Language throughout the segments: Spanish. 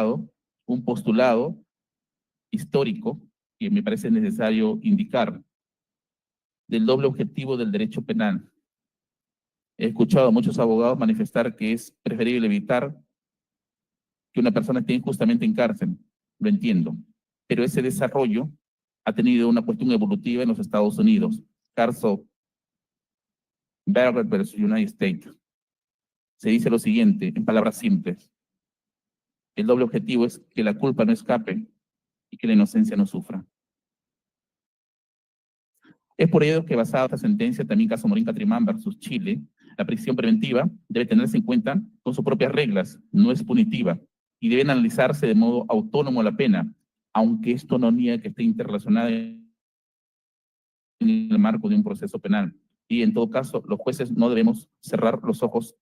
un postulado histórico que me parece necesario indicar, del doble objetivo del derecho penal. He escuchado a muchos abogados manifestar que es preferible evitar que una persona esté injustamente en cárcel. Lo entiendo. Pero ese desarrollo ha tenido una cuestión evolutiva en los Estados Unidos. Caso Barrett versus United States. Se dice lo siguiente, en palabras simples. El doble objetivo es que la culpa no escape y que la inocencia no sufra. Es por ello que, basada esta sentencia, también caso Morín Catrimán versus Chile, la prisión preventiva debe tenerse en cuenta con sus propias reglas, no es punitiva, y debe analizarse de modo autónomo la pena, aunque esto no niega que esté interrelacionada en el marco de un proceso penal. Y en todo caso, los jueces no debemos cerrar los ojos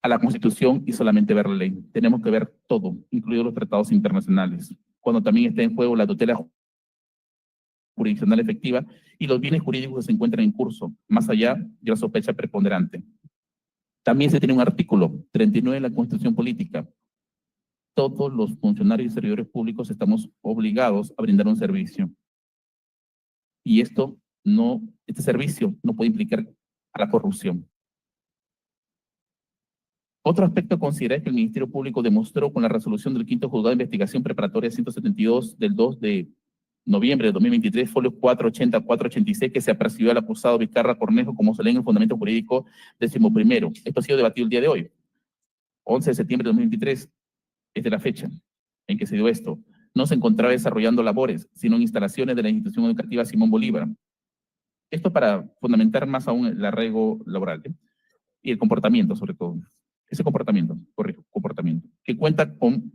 a la Constitución y solamente ver la ley. Tenemos que ver todo, incluidos los tratados internacionales, cuando también está en juego la tutela jurisdiccional efectiva y los bienes jurídicos que se encuentran en curso, más allá de la sospecha preponderante. También se tiene un artículo 39 de la Constitución Política. Todos los funcionarios y servidores públicos estamos obligados a brindar un servicio. Y este servicio no puede implicar a la corrupción. Otro aspecto a considerar es que el Ministerio Público demostró con la resolución del quinto juzgado de investigación preparatoria 172 del 2 de noviembre de 2023, folio 480-486, que se apercibió al acusado Vizcarra Cornejo como se lee en el fundamento jurídico 11º. Esto ha sido debatido el día de hoy, 11 de septiembre de 2023, es de la fecha en que se dio esto. No se encontraba desarrollando labores, sino en instalaciones de la institución educativa Simón Bolívar. Esto para fundamentar más aún el arraigo laboral, y el comportamiento sobre todo. Ese comportamiento, correcto, comportamiento, que cuenta con,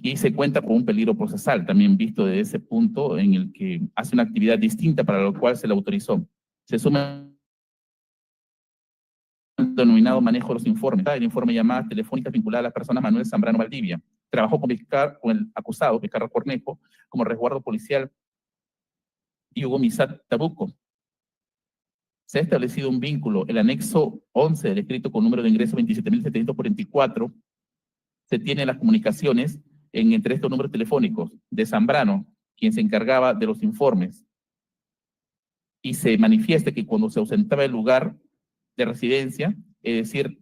y se cuenta con un peligro procesal, también visto desde ese punto en el que hace una actividad distinta para lo cual se le autorizó. Se suma el denominado manejo de los informes, el informe llamadas telefónicas vinculadas a la persona Manuel Zambrano Valdivia. Trabajó con el acusado, Vizcarra Cornejo, como resguardo policial y Hugo Misat Tabuco. Se ha establecido un vínculo. El anexo 11 del escrito con número de ingreso 27.744 se tiene las comunicaciones entre estos números telefónicos de Zambrano, quien se encargaba de los informes, y se manifiesta que cuando se ausentaba del lugar de residencia, es decir,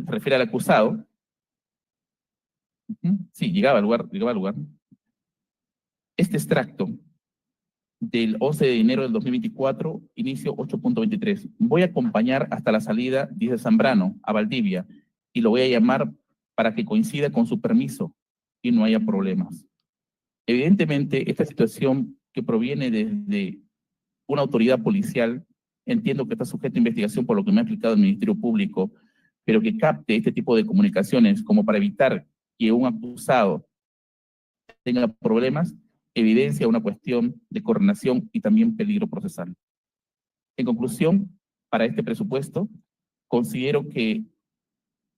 refiere al acusado, sí, llegaba al lugar. Este extracto del 11 de enero del 2024, inicio 8.23. Voy a acompañar hasta la salida, dice Zambrano, a Valdivia, y lo voy a llamar para que coincida con su permiso y no haya problemas. Evidentemente, esta situación que proviene desde una autoridad policial, entiendo que está sujeto a investigación por lo que me ha explicado el Ministerio Público, pero que capte este tipo de comunicaciones como para evitar que un acusado tenga problemas, evidencia una cuestión de coordinación y también peligro procesal. En conclusión, para este presupuesto, considero que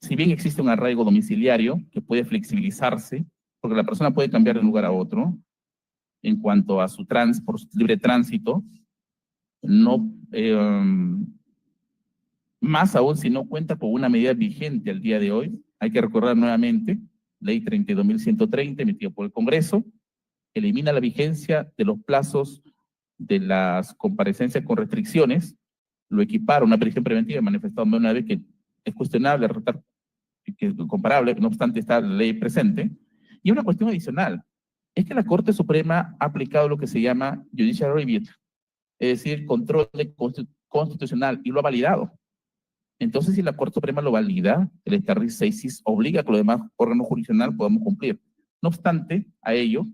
si bien existe un arraigo domiciliario que puede flexibilizarse, porque la persona puede cambiar de un lugar a otro, en cuanto a por su libre tránsito, no, más aún si no cuenta con una medida vigente al día de hoy, hay que recordar nuevamente, Ley 32.130, emitida por el Congreso, elimina la vigencia de los plazos de las comparecencias con restricciones, lo equipara a una prisión preventiva, manifestado una vez que es cuestionable, que es comparable, no obstante está la ley presente. Y una cuestión adicional, es que la Corte Suprema ha aplicado lo que se llama Judicial Review, es decir, control constitucional, y lo ha validado. Entonces, si la Corte Suprema lo valida, el Estatuto 6 obliga a que los demás órganos jurisdiccionales podamos cumplir. No obstante, a ello,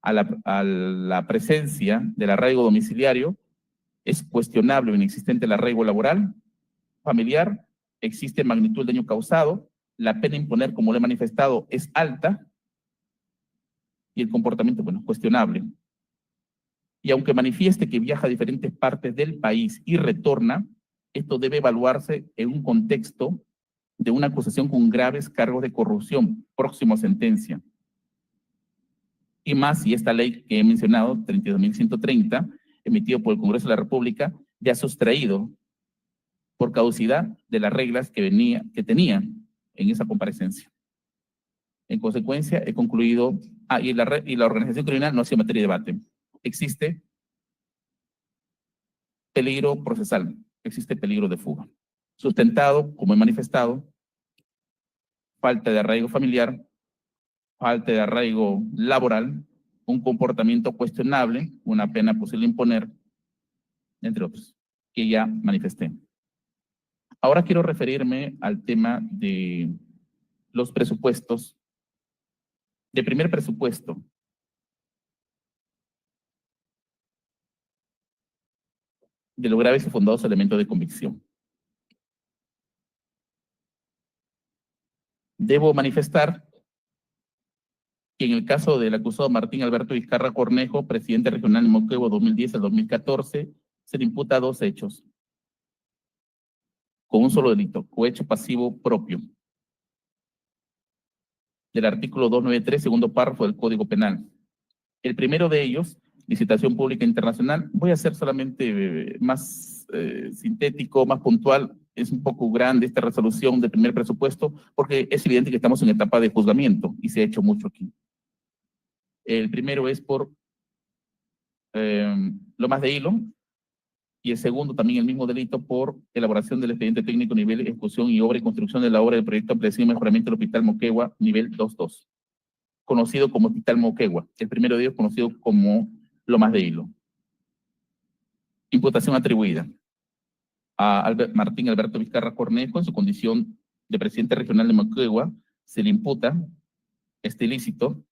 a la presencia del arraigo domiciliario, es cuestionable o inexistente el arraigo laboral, familiar, existe magnitud del daño causado, la pena a imponer, como lo he manifestado, es alta, y el comportamiento, bueno, cuestionable. Y aunque manifieste que viaja a diferentes partes del país y retorna, esto debe evaluarse en un contexto de una acusación con graves cargos de corrupción, próximo a sentencia. Y más si esta ley que he mencionado, 32.130, emitido por el Congreso de la República, ya sustraído por caducidad de las reglas que tenía en esa comparecencia. En consecuencia, he concluido, y la organización criminal no ha sido materia de debate. Existe peligro procesal, existe peligro de fuga. Sustentado, como he manifestado, falta de arraigo familiar, falta de arraigo laboral, un comportamiento cuestionable, una pena posible imponer, entre otros, que ya manifesté. Ahora quiero referirme al tema de los presupuestos, de primer presupuesto. De los graves y fundados elementos de convicción. Debo manifestar que en el caso del acusado Martín Alberto Vizcarra Cornejo, presidente regional de Moquegua 2010 al 2014, se le imputa 2 hechos, con un solo delito, cohecho pasivo propio, del artículo 293, segundo párrafo del Código Penal. El primero de ellos, licitación pública internacional, voy a ser solamente más sintético, más puntual. Es un poco grande esta resolución del primer presupuesto, porque es evidente que estamos en etapa de juzgamiento y se ha hecho mucho aquí. El primero es por Lomas de Hilo, y el segundo también el mismo delito por elaboración del expediente técnico nivel ejecución y obra y construcción de la obra del proyecto ampliación y mejoramiento del Hospital Moquegua nivel 2.2, conocido como Hospital Moquegua. El primero de ellos conocido como Lomas de Hilo. Imputación atribuida a Martín Alberto Vizcarra Cornejo en su condición de presidente regional de Moquegua. Se le imputa este ilícito,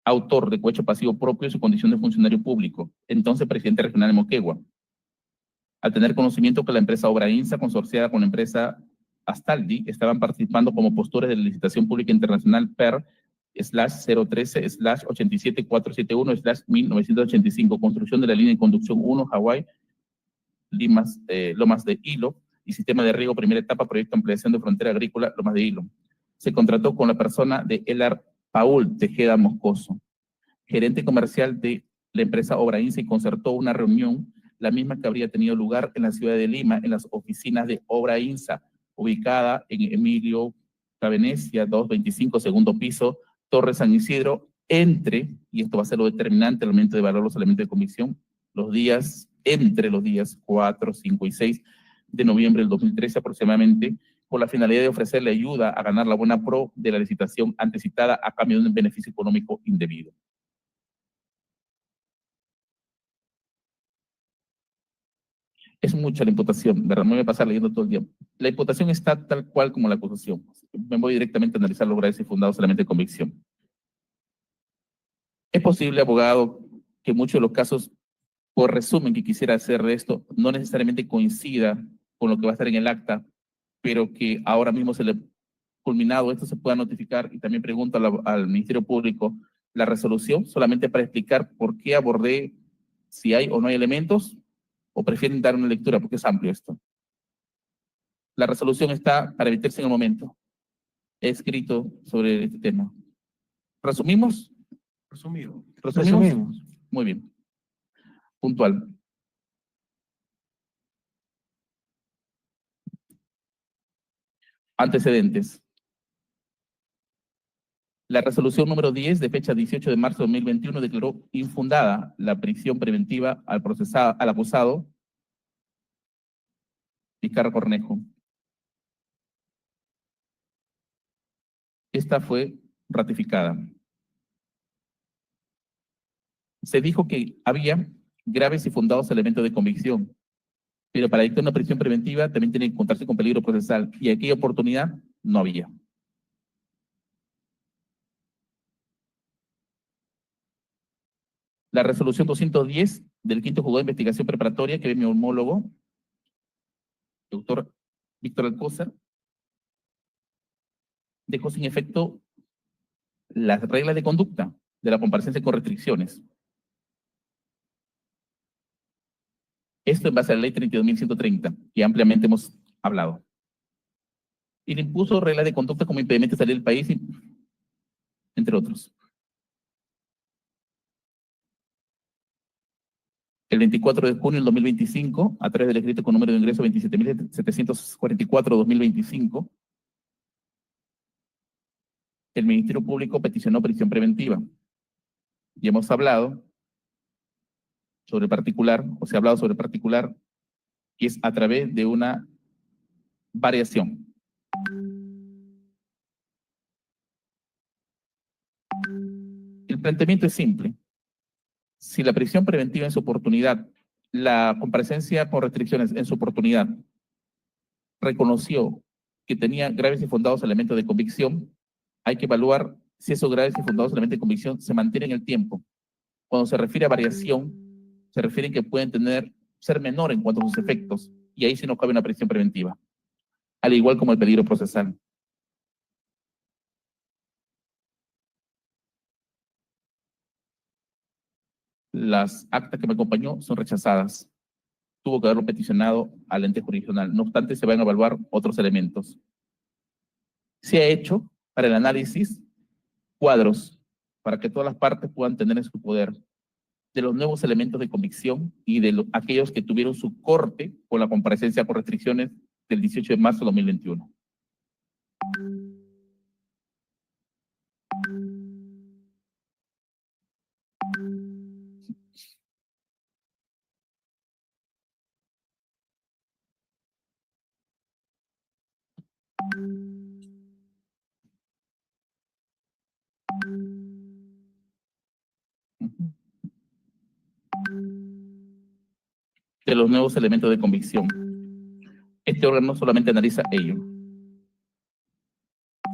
autor de cohecho pasivo propio en su condición de funcionario público, entonces presidente regional de Moquegua, al tener conocimiento que la empresa Obrainsa, consorciada con la empresa Astaldi, estaban participando como postores de la licitación pública internacional PER/013/87471/1985, construcción de la línea de conducción 1, Hawái, Lomas de Hilo, y sistema de riego primera etapa, proyecto de ampliación de frontera agrícola, Lomas de Hilo. Se contrató con la persona de Elar Paul Tejeda Moscoso, gerente comercial de la empresa Obrainsa, y concertó una reunión, la misma que habría tenido lugar en la ciudad de Lima, en las oficinas de Obrainsa, ubicada en Emilio Cavenecia, 225, segundo piso, Torre San Isidro, y esto va a ser lo determinante al momento de evaluar los elementos de comisión, entre los días 4, 5 y 6 de noviembre del 2013 aproximadamente, con la finalidad de ofrecerle ayuda a ganar la buena pro de la licitación antecitada a cambio de un beneficio económico indebido. Es mucha la imputación, ¿verdad? No me voy a pasar leyendo todo el día. La imputación está tal cual como la acusación. Me voy directamente a analizar los graves y fundados elementos de convicción. Es posible, abogado, que muchos de los casos, por resumen que quisiera hacer de esto, no necesariamente coincida con lo que va a estar en el acta, pero que ahora mismo se le culminado esto se pueda notificar, y también pregunto al Ministerio Público la resolución solamente para explicar por qué abordé si hay o no hay elementos, o prefieren dar una lectura porque es amplio esto. La resolución está para emitirse en el momento. He escrito sobre este tema. ¿Resumimos? ¿Resumimos? Muy bien. Puntual. Antecedentes. La resolución número 10 de fecha 18 de marzo de 2021 declaró infundada la prisión preventiva al acusado Vizcarra Cornejo. Esta fue ratificada. Se dijo que había graves y fundados elementos de convicción, pero para dictar una prisión preventiva también tiene que encontrarse con peligro procesal, y aquella oportunidad no había. La resolución 210 del quinto juzgado de investigación preparatoria que ve mi homólogo, doctor Víctor Alcózar, dejó sin efecto las reglas de conducta de la comparecencia con restricciones. Esto en base a la ley 32.130, que ampliamente hemos hablado. Y le impuso reglas de conducta como impedimento de salir del país, entre otros. El 24 de junio del 2025, a través del decreto con número de ingreso 27.744-2025, el Ministerio Público peticionó prisión preventiva. Y hemos hablado sobre particular, o se ha hablado sobre particular, que es a través de una variación. El planteamiento es simple. Si la prisión preventiva en su oportunidad, la comparecencia con restricciones en su oportunidad, reconoció que tenía graves y fundados elementos de convicción, hay que evaluar si esos graves y fundados elementos de convicción se mantienen en el tiempo. Cuando se refiere a variación, se refiere que pueden ser menor en cuanto a sus efectos, y ahí sí no cabe una prisión preventiva, al igual como el peligro procesal. Las actas que me acompañó son rechazadas. Tuvo que haberlo peticionado al ente jurisdiccional. No obstante, se van a evaluar otros elementos. Se ha hecho para el análisis cuadros para que todas las partes puedan tener en su poder de los nuevos elementos de convicción y de aquellos que tuvieron su corte con la comparecencia con restricciones del 18 de marzo de 2021. De los nuevos elementos de convicción. Este órgano solamente analiza ello,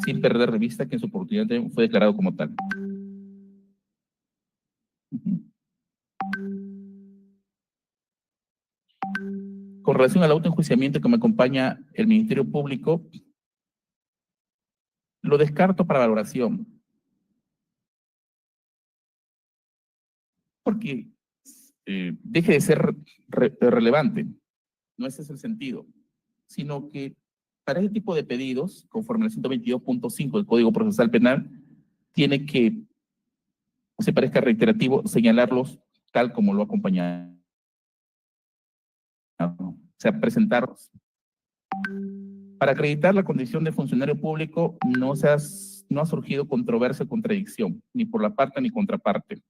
sin perder de vista que en su oportunidad fue declarado como tal. Con relación al autoenjuiciamiento que me acompaña el Ministerio Público, lo descarto para valoración. Porque deje de ser relevante. No ese es el sentido. Sino que para ese tipo de pedidos, conforme al 122.5 del Código Procesal Penal, tiene que, se parezca reiterativo, señalarlos tal como lo ha acompañado. O sea, presentarlos. Para acreditar la condición de funcionario público no ha surgido controversia o contradicción, ni por la parte ni contraparte.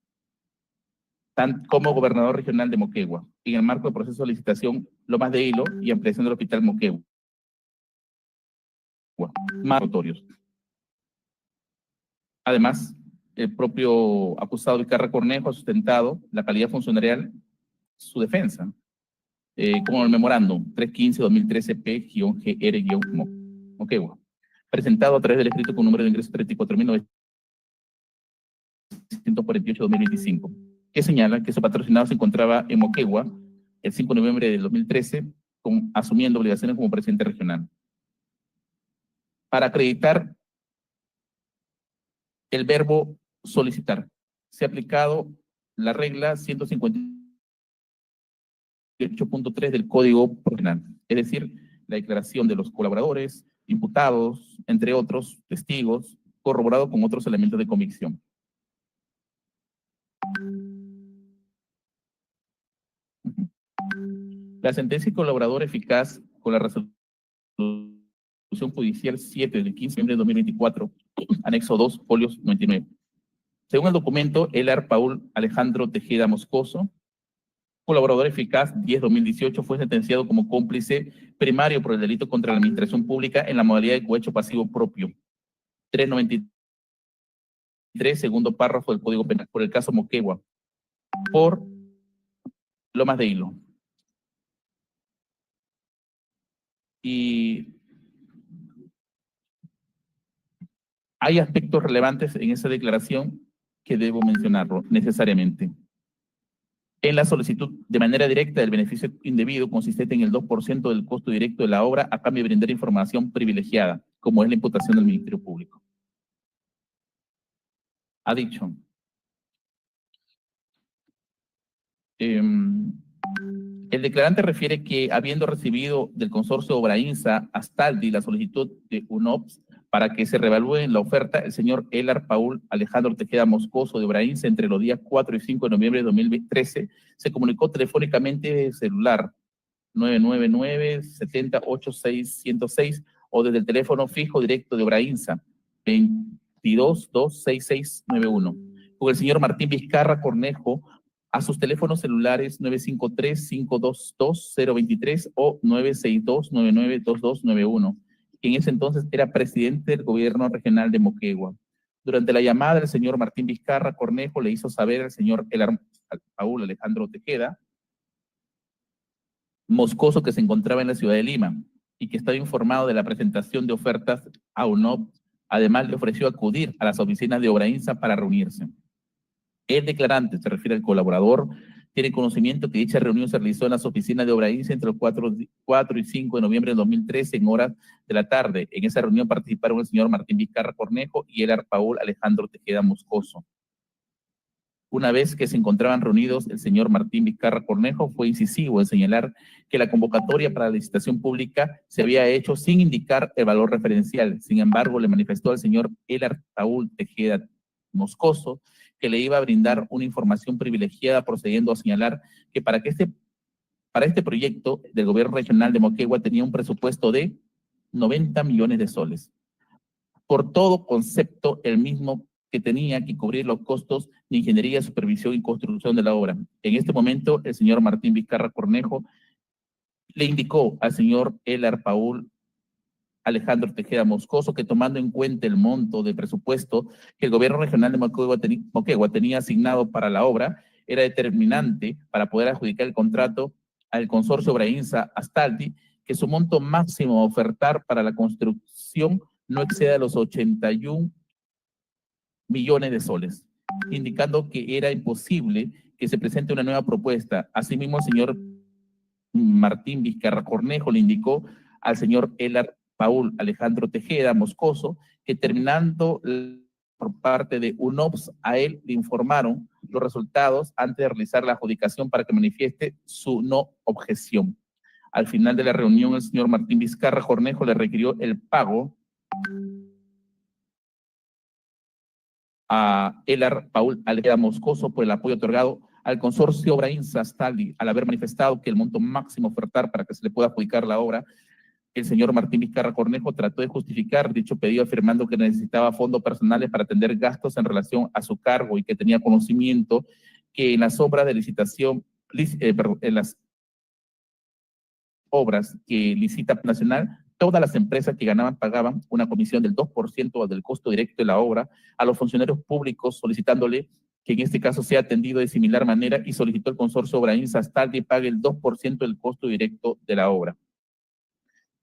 Como gobernador regional de Moquegua, en el marco del proceso de licitación Lomas de Hilo y ampliación del Hospital Moquegua. Más notorios. Además, el propio acusado Vizcarra Cornejo ha sustentado la calidad funcionarial, su defensa, como el memorándum 315-2013-P-GR-Moquegua, presentado a través del escrito con número de ingreso 34.948-2025, que señala que su patrocinado se encontraba en Moquegua el 5 de noviembre del 2013, asumiendo obligaciones como presidente regional. Para acreditar el verbo solicitar, se ha aplicado la regla 158.3 del Código Penal, es decir, la declaración de los colaboradores, imputados, entre otros testigos, corroborado con otros elementos de convicción. La sentencia y colaborador eficaz con la resolución judicial 7 del 15 de noviembre de 2024, anexo 2, folios 99. Según el documento, Elar Paul Alejandro Tejeda Moscoso, colaborador eficaz 10-2018, fue sentenciado como cómplice primario por el delito contra la administración pública en la modalidad de cohecho pasivo propio. 393, segundo párrafo del Código Penal, por el caso Moquegua, por Lomas de Hilo. Y hay aspectos relevantes en esa declaración que debo mencionarlo necesariamente. En la solicitud de manera directa del beneficio indebido consistente en el 2% del costo directo de la obra a cambio de brindar información privilegiada, como es la imputación del Ministerio Público. Ha dicho, el declarante refiere que habiendo recibido del consorcio Obrainsa Astaldi la solicitud de UNOPS para que se revalúe la oferta, el señor Elar Paul Alejandro Tejeda Moscoso de Obrainsa entre los días 4 y 5 de noviembre de 2013 se comunicó telefónicamente de celular 999-70-86-106 o desde el teléfono fijo directo de Obrainsa 22-26691 con el señor Martín Vizcarra Cornejo a sus teléfonos celulares 953-522-023 o 962-992291, que en ese entonces era presidente del gobierno regional de Moquegua. Durante la llamada, el señor Martín Vizcarra Cornejo le hizo saber al señor Paul Alejandro Tejeda Moscoso, que se encontraba en la ciudad de Lima y que estaba informado de la presentación de ofertas a UNOP. Además, le ofreció acudir a las oficinas de Obrainsa para reunirse. El declarante, se refiere al colaborador, tiene conocimiento que dicha reunión se realizó en las oficinas de Obrainsa entre los 4 y 5 de noviembre de 2013 en horas de la tarde. En esa reunión participaron el señor Martín Vizcarra Cornejo y el Paul Alejandro Tejeda Moscoso. Una vez que se encontraban reunidos, el señor Martín Vizcarra Cornejo fue incisivo en señalar que la convocatoria para la licitación pública se había hecho sin indicar el valor referencial. Sin embargo, le manifestó al señor Paul Tejeda Moscoso que le iba a brindar una información privilegiada, procediendo a señalar que para este proyecto del gobierno regional de Moquegua tenía un presupuesto de 90 millones de soles. Por todo concepto, el mismo que tenía que cubrir los costos de ingeniería, supervisión y construcción de la obra. En este momento, el señor Martín Vizcarra Cornejo le indicó al señor Paul Alejandro Tejeda Moscoso que, tomando en cuenta el monto de presupuesto que el gobierno regional de Moquegua tenía asignado para la obra, era determinante para poder adjudicar el contrato al consorcio Obrainsa Astaldi, que su monto máximo a ofertar para la construcción no exceda los 81 millones de soles, indicando que era imposible que se presente una nueva propuesta. Asimismo, el señor Martín Vizcarra Cornejo le indicó al señor Paul Alejandro Tejeda Moscoso que, terminando por parte de UNOPS, a él le informaron los resultados antes de realizar la adjudicación para que manifieste su no objeción. Al final de la reunión, el señor Martín Vizcarra Cornejo le requirió el pago a Paul Alejandro Moscoso por el apoyo otorgado al consorcio Obrainsa Astaldi, al haber manifestado que el monto máximo a ofertar para que se le pueda adjudicar la obra. El señor Martín Vizcarra Cornejo trató de justificar dicho pedido afirmando que necesitaba fondos personales para atender gastos en relación a su cargo y que tenía conocimiento que en las obras de licitación, en las obras que licita Nacional, todas las empresas que ganaban pagaban una comisión del 2% del costo directo de la obra a los funcionarios públicos, solicitándole que en este caso sea atendido de similar manera, y solicitó el consorcio Obrainsa Astaldi pague el 2% del costo directo de la obra.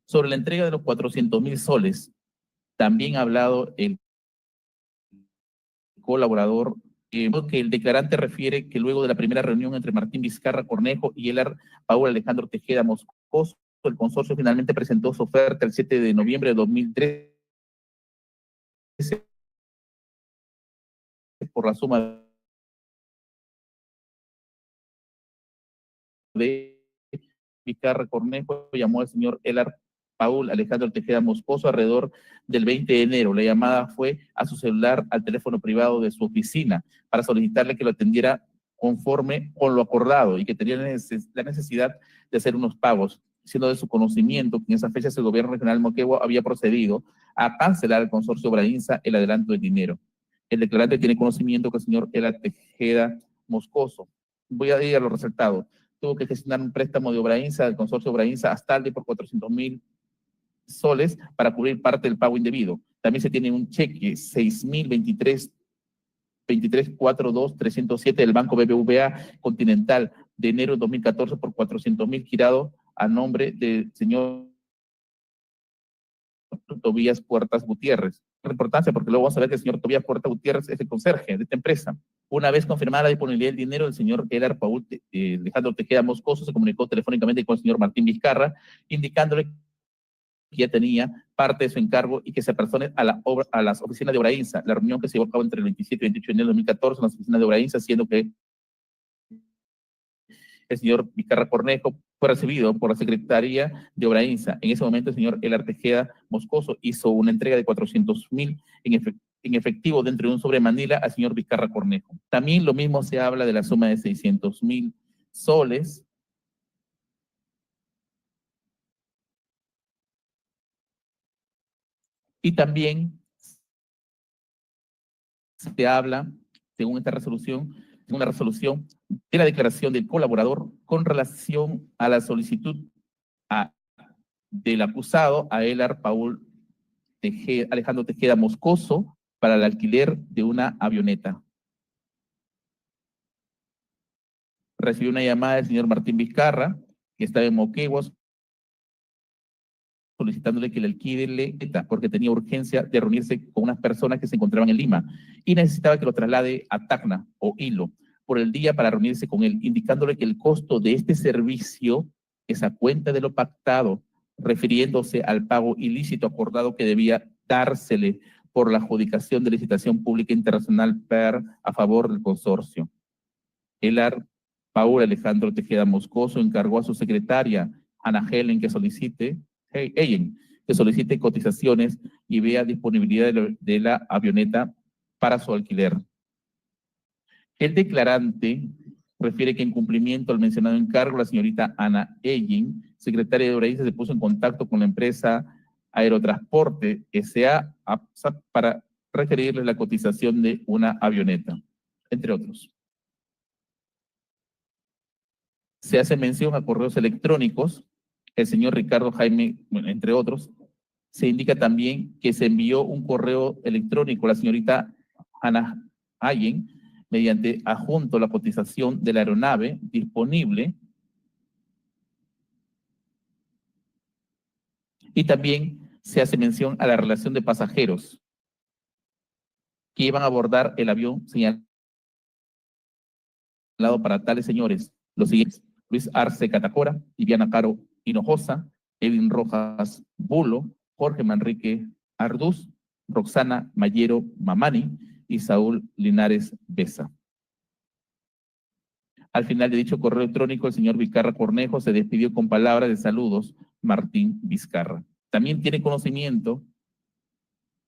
Sobre la entrega de los 400.000 soles, también ha hablado el colaborador, que el declarante refiere que luego de la primera reunión entre Martín Vizcarra Cornejo y Paul Alejandro Tejeda Moscoso, el consorcio finalmente presentó su oferta el 7 de noviembre de 2013 por la suma de Vizcarra Cornejo. Llamó al señor Paul Alejandro Tejeda Moscoso alrededor del 20 de enero. La llamada fue a su celular, al teléfono privado de su oficina, para solicitarle que lo atendiera conforme con lo acordado y que tenía la necesidad de hacer unos pagos, siendo de su conocimiento que en esas fechas el gobierno regional de Moquegua había procedido a cancelar al consorcio Obrainsa el adelanto del dinero. El declarante tiene conocimiento que el señor Tejeda Moscoso, voy a ir a los resultados, tuvo que gestionar un préstamo de Obrainsa, del consorcio Obrainsa Astaldi, por 400.000 soles para cubrir parte del pago indebido. También se tiene un cheque 6.023.42.307 del Banco BBVA Continental de enero de 2014 por 400.000 girado a nombre del señor Tobías Puertas Gutiérrez. La importancia, porque luego vamos a ver que el señor Tobías Puertas Gutiérrez es el conserje de esta empresa. Una vez confirmada la disponibilidad del dinero, el señor Paul Alejandro Tejeda Moscoso se comunicó telefónicamente con el señor Martín Vizcarra, indicándole que ya tenía parte de su encargo y que se apersone a las oficinas de Obrainsa. La reunión que se llevó a cabo entre el 27 y 28 de enero de 2014 en las oficinas de Obrainsa, siendo que el señor Vizcarra Cornejo fue recibido por la Secretaría de Obrainsa. En ese momento el señor Elar Tejeda Moscoso hizo una entrega de 400.000 en efectivo dentro de un sobre Manila al señor Vizcarra Cornejo. También lo mismo se habla de la suma de 600.000 soles. Y también se habla, según esta resolución, según la resolución, de la declaración del colaborador con relación a la solicitud del acusado a Elar Paul Alejandro Tejeda Moscoso para el alquiler de una avioneta. Recibió una llamada del señor Martín Vizcarra, que estaba en Moquegua, solicitándole que le alquile porque tenía urgencia de reunirse con unas personas que se encontraban en Lima y necesitaba que lo traslade a Tacna o Hilo por el día para reunirse con él, indicándole que el costo de este servicio es a cuenta de lo pactado, refiriéndose al pago ilícito acordado que debía dársele por la adjudicación de licitación pública internacional PER a favor del consorcio. Elar Paul Alejandro Tejeda Moscoso encargó a su secretaria, Ana Helen, que solicite cotizaciones y vea disponibilidad de la avioneta para su alquiler. El declarante refiere que en cumplimiento al mencionado encargo, la señorita Ana Helen, secretaria de Obrainsa, se puso en contacto con la empresa Aerotransporte S.A. para requerirles la cotización de una avioneta, entre otros. Se hace mención a correos electrónicos, el señor Ricardo Jaime, bueno, entre otros. Se indica también que se envió un correo electrónico a la señorita Ana Allen mediante adjunto la cotización de la aeronave disponible y también se hace mención a la relación de pasajeros que iban a abordar el avión señalado para tales señores, los siguientes: Luis Arce Catacora, Viviana Caro Hinojosa, Edwin Rojas Bulo, Jorge Manrique Arduz, Roxana Mayero Mamani y Saúl Linares Besa. Al final de dicho correo electrónico, el señor Vizcarra Cornejo se despidió con palabras de saludos, Martín Vizcarra. También tiene conocimiento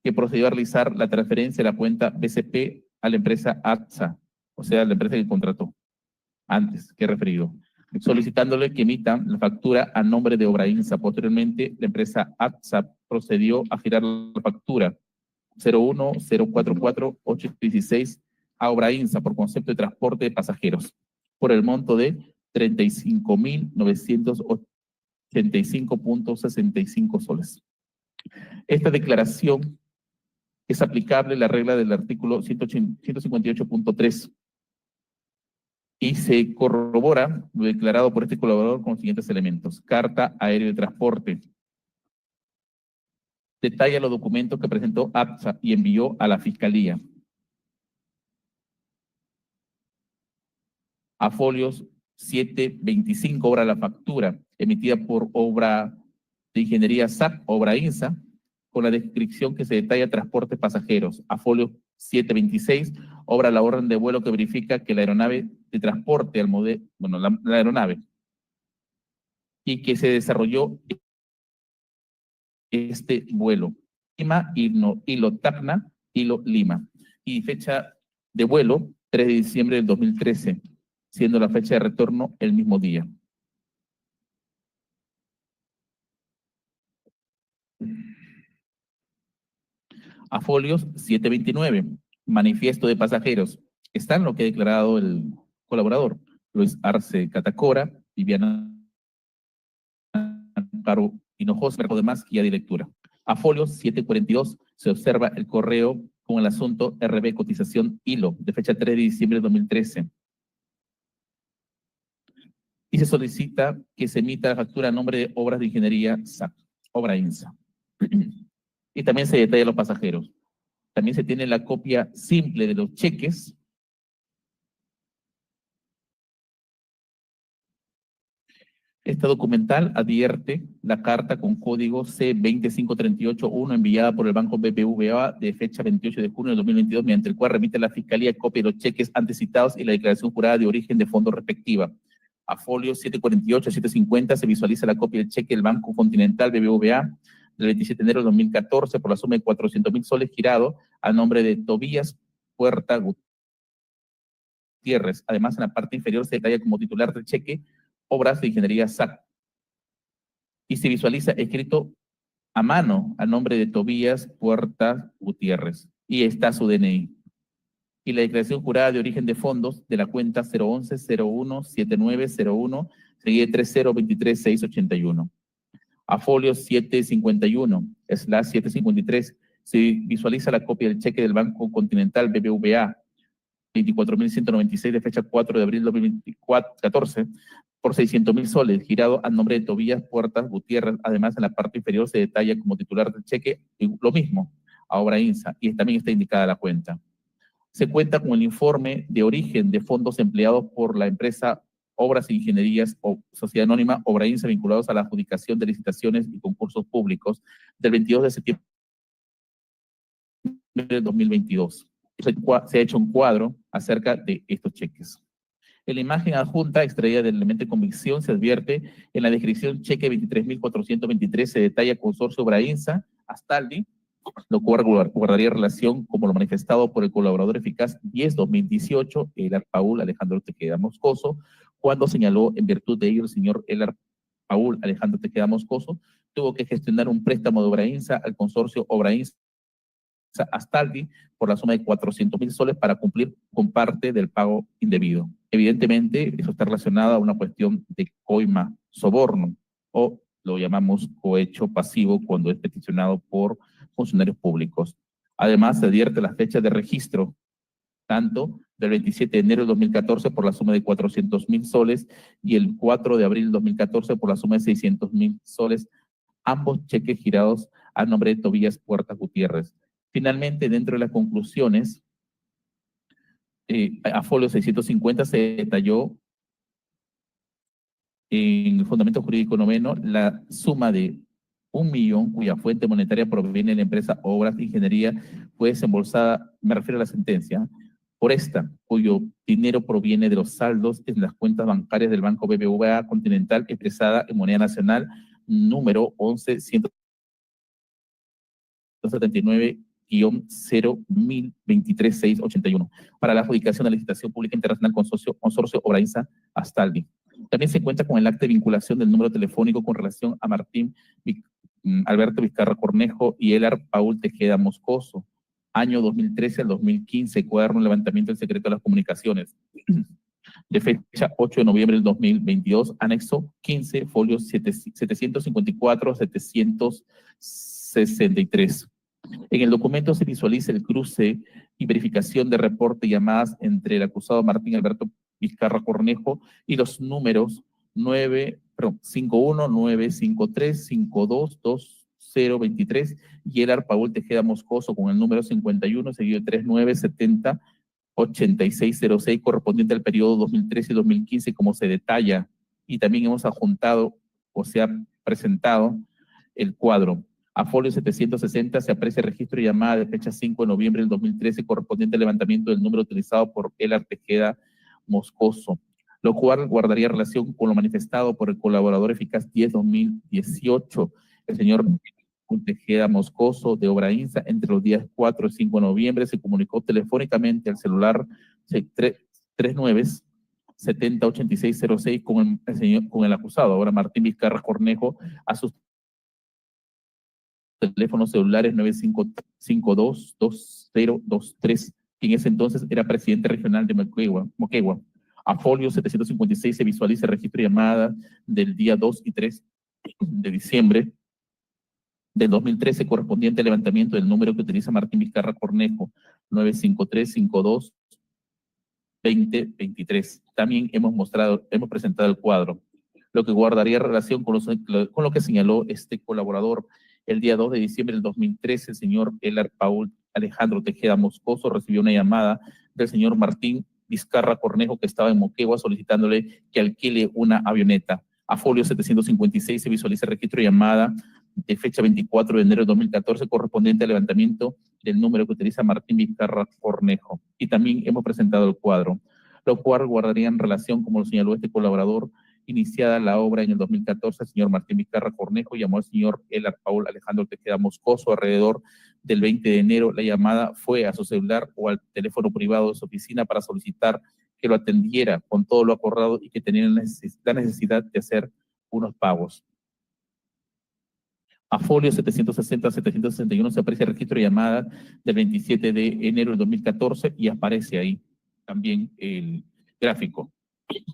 que procedió a realizar la transferencia de la cuenta BCP a la empresa ATSA, o sea, la empresa que contrató antes que he referido, solicitándole que emitan la factura a nombre de Obrainsa. Posteriormente, la empresa ATSA procedió a girar la factura 01044816 a Obrainsa por concepto de transporte de pasajeros por el monto de 35.985.65 soles. Esta declaración es aplicable la regla del artículo 158.3 y se corrobora lo declarado por este colaborador con los siguientes elementos. Carta aéreo de transporte. Detalla los documentos que presentó ATSA y envió a la Fiscalía. A folios 725, obra la factura emitida por obra de ingeniería SAC, Obrainsa, con la descripción que se detalla transporte pasajeros. A folio 726, obra la orden de vuelo que verifica que la aeronave de transporte al modelo, bueno, la aeronave, y que se desarrolló este vuelo. Lima, Hilo Tacna, Hilo Lima. Y fecha de vuelo, 3 de diciembre del 2013, siendo la fecha de retorno el mismo día. A folios 729, manifiesto de pasajeros. Está en lo que ha declarado el colaborador, Luis Arce Catacora, Viviana Caro Hinojosa, demás, guía de lectura. A folios 742 se observa el correo con el asunto RB Cotización Hilo, de fecha 3 de diciembre de 2013. Y se solicita que se emita la factura a nombre de Obras de Ingeniería SAC, Obrainsa. Y también se detalla los pasajeros. También se tiene la copia simple de los cheques. Esta documental advierte la carta con código C25381 enviada por el Banco BBVA de fecha 28 de junio de 2022, mediante el cual remite a la Fiscalía copia de los cheques antes citados y la declaración jurada de origen de fondo respectiva. A folio 748 a 750 se visualiza la copia del cheque del Banco Continental BBVA del 27 de enero de 2014 por la suma de 400.000 soles girado a nombre de Tobías Puerta Gutiérrez. Además, en la parte inferior se detalla como titular del cheque Obras de Ingeniería SAC y se visualiza escrito a mano a nombre de Tobías Puerta Gutiérrez y está su DNI. Y la declaración jurada de origen de fondos de la cuenta 011-01-7901, seguida 30-23-681. A folio 751/753 se visualiza la copia del cheque del Banco Continental BBVA 24.196 de fecha 4 de abril de 2014 por 600.000 soles, girado a nombre de Tobías Puertas Gutiérrez. Además, en la parte inferior se detalla como titular del cheque lo mismo, a Obrainsa, y también está indicada la cuenta. Se cuenta con el informe de origen de fondos empleados por la empresa Obras e Ingenierías o Sociedad Anónima Obrainsa vinculados a la adjudicación de licitaciones y concursos públicos del 22 de septiembre de 2022. Se ha hecho un cuadro acerca de estos cheques. En la imagen adjunta, extraída del elemento de convicción, se advierte en la descripción cheque 23.423 se detalla consorcio Obrainsa, Astaldi, lo cual guardaría relación como lo manifestado por el colaborador eficaz 10-2018, Elar Paul Alejandro Tejeda Moscoso, cuando señaló en virtud de ello el señor Elar Paul Alejandro Tejeda Moscoso tuvo que gestionar un préstamo de Obrainsa al consorcio Obrainsa Astaldi por la suma de 400.000 soles para cumplir con parte del pago indebido. Evidentemente, eso está relacionado a una cuestión de coima soborno, o lo llamamos cohecho pasivo cuando es peticionado por funcionarios públicos. Además, se advierte la fecha de registro, tanto del 27 de enero de 2014 por la suma de 400.000 soles y el 4 de abril de 2014 por la suma de 600.000 soles, ambos cheques girados a nombre de Tobías Puertas Gutiérrez. Finalmente, dentro de las conclusiones, a folio 650 se detalló en el fundamento jurídico noveno la suma de 1 millón cuya fuente monetaria proviene de la empresa Obras de Ingeniería fue desembolsada, me refiero a la sentencia, por esta, cuyo dinero proviene de los saldos en las cuentas bancarias del Banco BBVA Continental expresada en moneda nacional número 11-179-01023-681 para la adjudicación de la licitación pública internacional consorcio Obrainsa Astaldi. También se cuenta con el acta de vinculación del número telefónico con relación a Martín Alberto Vizcarra Cornejo y Elar Paul Tejeda Moscoso, año 2013 al 2015, cuaderno de levantamiento del secreto de las comunicaciones, de fecha 8 de noviembre del 2022, anexo 15, folio 754-763. En el documento se visualiza el cruce y verificación de reporte y llamadas entre el acusado Martín Alberto Vizcarra Cornejo y los números 51-953-52-2023 y Elar Paul Tejeda Moscoso con el número 51 seguido de 3970-8606 correspondiente al periodo 2013 y 2015 como se detalla, y también hemos adjuntado o se ha presentado el cuadro. A folio 760 se aprecia el registro de llamada de fecha 5 de noviembre del 2013 correspondiente al levantamiento del número utilizado por Elar Tejeda Moscoso, lo cual guardaría relación con lo manifestado por el colaborador eficaz 10-2018, el señor Tejeda Moscoso de Obrainsa. Entre los días 4 y 5 de noviembre se comunicó telefónicamente al celular 3970-8606 con el acusado, ahora Martín Vizcarra Cornejo, a sus teléfonos celulares 952-2023, que en ese entonces era presidente regional de Moquegua. A folio 756 se visualiza el registro de llamada del día 2 y 3 de diciembre del 2013 correspondiente al levantamiento del número que utiliza Martín Vizcarra Cornejo, 953-52-2023. También hemos presentado el cuadro, lo que guardaría relación con lo que señaló este colaborador. El día 2 de diciembre del 2013, el señor Elar Paul Alejandro Tejeda Moscoso recibió una llamada del señor Martín Vizcarra Cornejo, que estaba en Moquegua, solicitándole que alquile una avioneta. A folio 756 se visualiza el registro de llamada de fecha 24 de enero de 2014, correspondiente al levantamiento del número que utiliza Martín Vizcarra Cornejo. Y también hemos presentado el cuadro. lo cual guardaría en relación, como lo señaló este colaborador, iniciada la obra en el 2014, el señor Martín Vizcarra Cornejo llamó al señor Elar Paul Alejandro Tejeda Moscoso alrededor del 20 de enero. La llamada fue a su celular o al teléfono privado de su oficina para solicitar que lo atendiera con todo lo acordado y que tenía la necesidad de hacer unos pagos. A folio 760-761 se aprecia el registro de llamada del 27 de enero del 2014 y aparece ahí también el gráfico,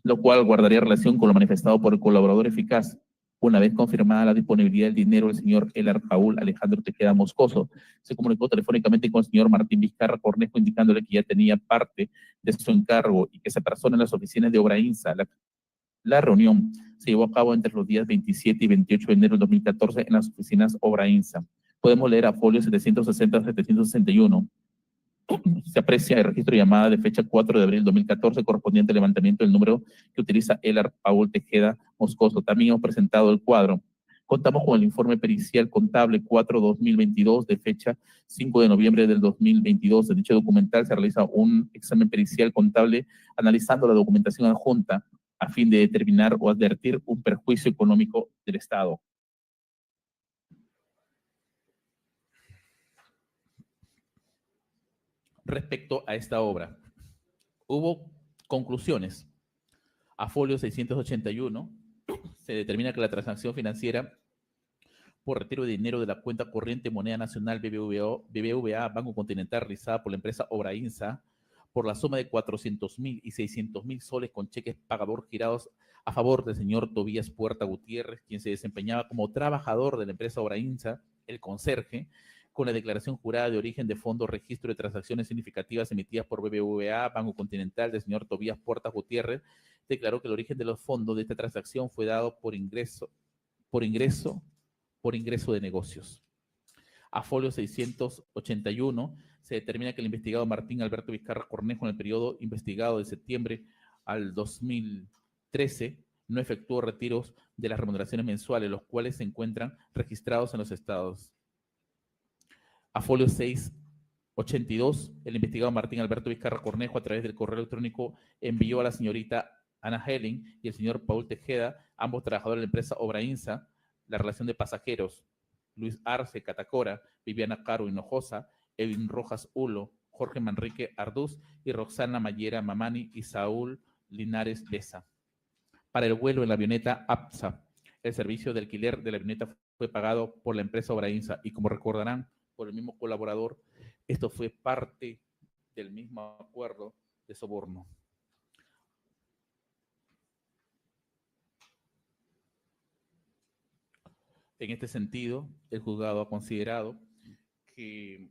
lo cual guardaría relación con lo manifestado por el colaborador eficaz. Una vez confirmada la disponibilidad del dinero, el señor Elar Paul Alejandro Tejeda Moscoso se comunicó telefónicamente con el señor Martín Vizcarra Cornejo, indicándole que ya tenía parte de su encargo y que se persona en las oficinas de Obrainsa. La reunión se llevó a cabo entre los días 27 y 28 de enero de 2014 en las oficinas Obrainsa. Podemos leer a folio 760-761. Se aprecia el registro de llamada de fecha 4 de abril de 2014 correspondiente al levantamiento del número que utiliza Elar Paul Tejeda Moscoso. También hemos presentado el cuadro. Contamos con el informe pericial contable 4-2022 de fecha 5 de noviembre del 2022. En dicho documental se realiza un examen pericial contable analizando la documentación adjunta a fin de determinar o advertir un perjuicio económico del Estado. Respecto a esta obra, hubo conclusiones. A folio 681 se determina que la transacción financiera por retiro de dinero de la cuenta corriente moneda nacional BBVA Banco Continental realizada por la empresa Obrainsa por la suma de 400.000 y 600.000 soles con cheques pagador girados a favor del señor Tobías Puerta Gutiérrez, quien se desempeñaba como trabajador de la empresa Obrainsa, el conserje, con la declaración jurada de origen de fondo registro de transacciones significativas emitidas por BBVA Banco Continental del señor Tobías Puerta Gutiérrez, declaró que el origen de los fondos de esta transacción fue dado por ingreso de negocios. A folio 681 se determina que el investigado Martín Alberto Vizcarra Cornejo en el periodo investigado de septiembre al 2013 no efectuó retiros de las remuneraciones mensuales, los cuales se encuentran registrados en los estados. A folio 682, el investigado Martín Alberto Vizcarra Cornejo a través del correo electrónico envió a la señorita Ana Helen y el señor Paul Tejeda, ambos trabajadores de la empresa Obrainsa, la relación de pasajeros, Luis Arce Catacora, Viviana Caro Hinojosa, Edwin Rojas Ulo, Jorge Manrique Arduz y Roxana Mayera Mamani y Saúl Linares Leza. Para el vuelo en la avioneta APSA, el servicio de alquiler de la avioneta fue pagado por la empresa Obrainsa y, como recordarán, por el mismo colaborador, esto fue parte del mismo acuerdo de soborno. En este sentido, el juzgado ha considerado que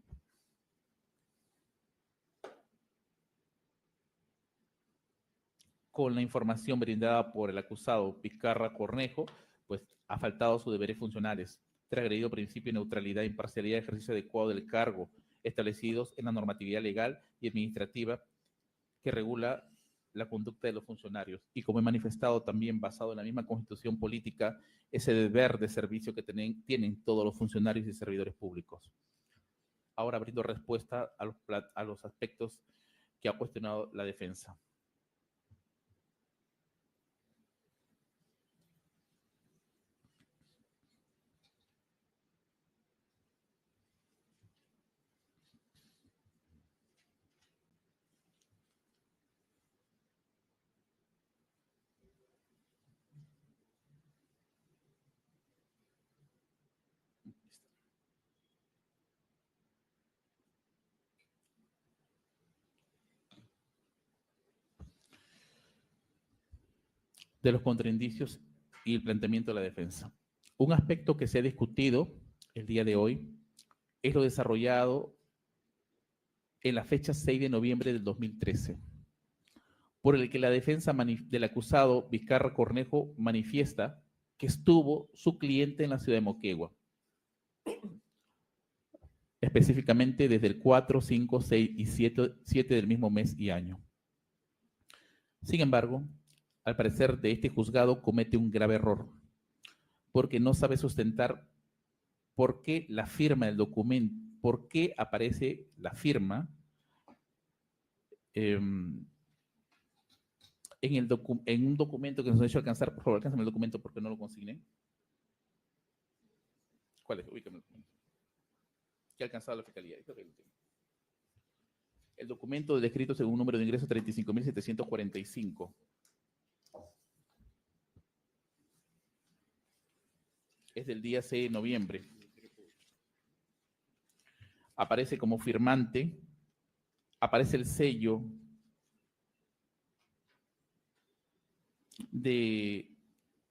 con la información brindada por el acusado Vizcarra Cornejo, pues ha faltado sus deberes funcionales, transgredido principio de neutralidad e imparcialidad y ejercicio adecuado del cargo establecidos en la normatividad legal y administrativa que regula la conducta de los funcionarios. Y como he manifestado también, basado en la misma constitución política, ese deber de servicio que tienen todos los funcionarios y servidores públicos. Ahora brindo respuesta a los aspectos que ha cuestionado la defensa. De los contraindicios y el planteamiento de la defensa. Un aspecto que se ha discutido el día de hoy es lo desarrollado en la fecha 6 de noviembre del 2013, por el que la defensa del acusado Vizcarra Cornejo manifiesta que estuvo su cliente en la ciudad de Moquegua, específicamente desde el 4, 5, 6 y 7 del mismo mes y año. Sin embargo, al parecer de este juzgado comete un grave error, porque no sabe sustentar por qué la firma del documento, por qué aparece la firma en un documento que nos ha hecho alcanzar. Por favor, alcánzame el documento porque no lo consigné. ¿Cuál es? Ubícame el documento. ¿Qué ha alcanzado la Fiscalía? El documento de descrito según número de ingreso 35.745. Es del día 6 de noviembre. Aparece como firmante, aparece el sello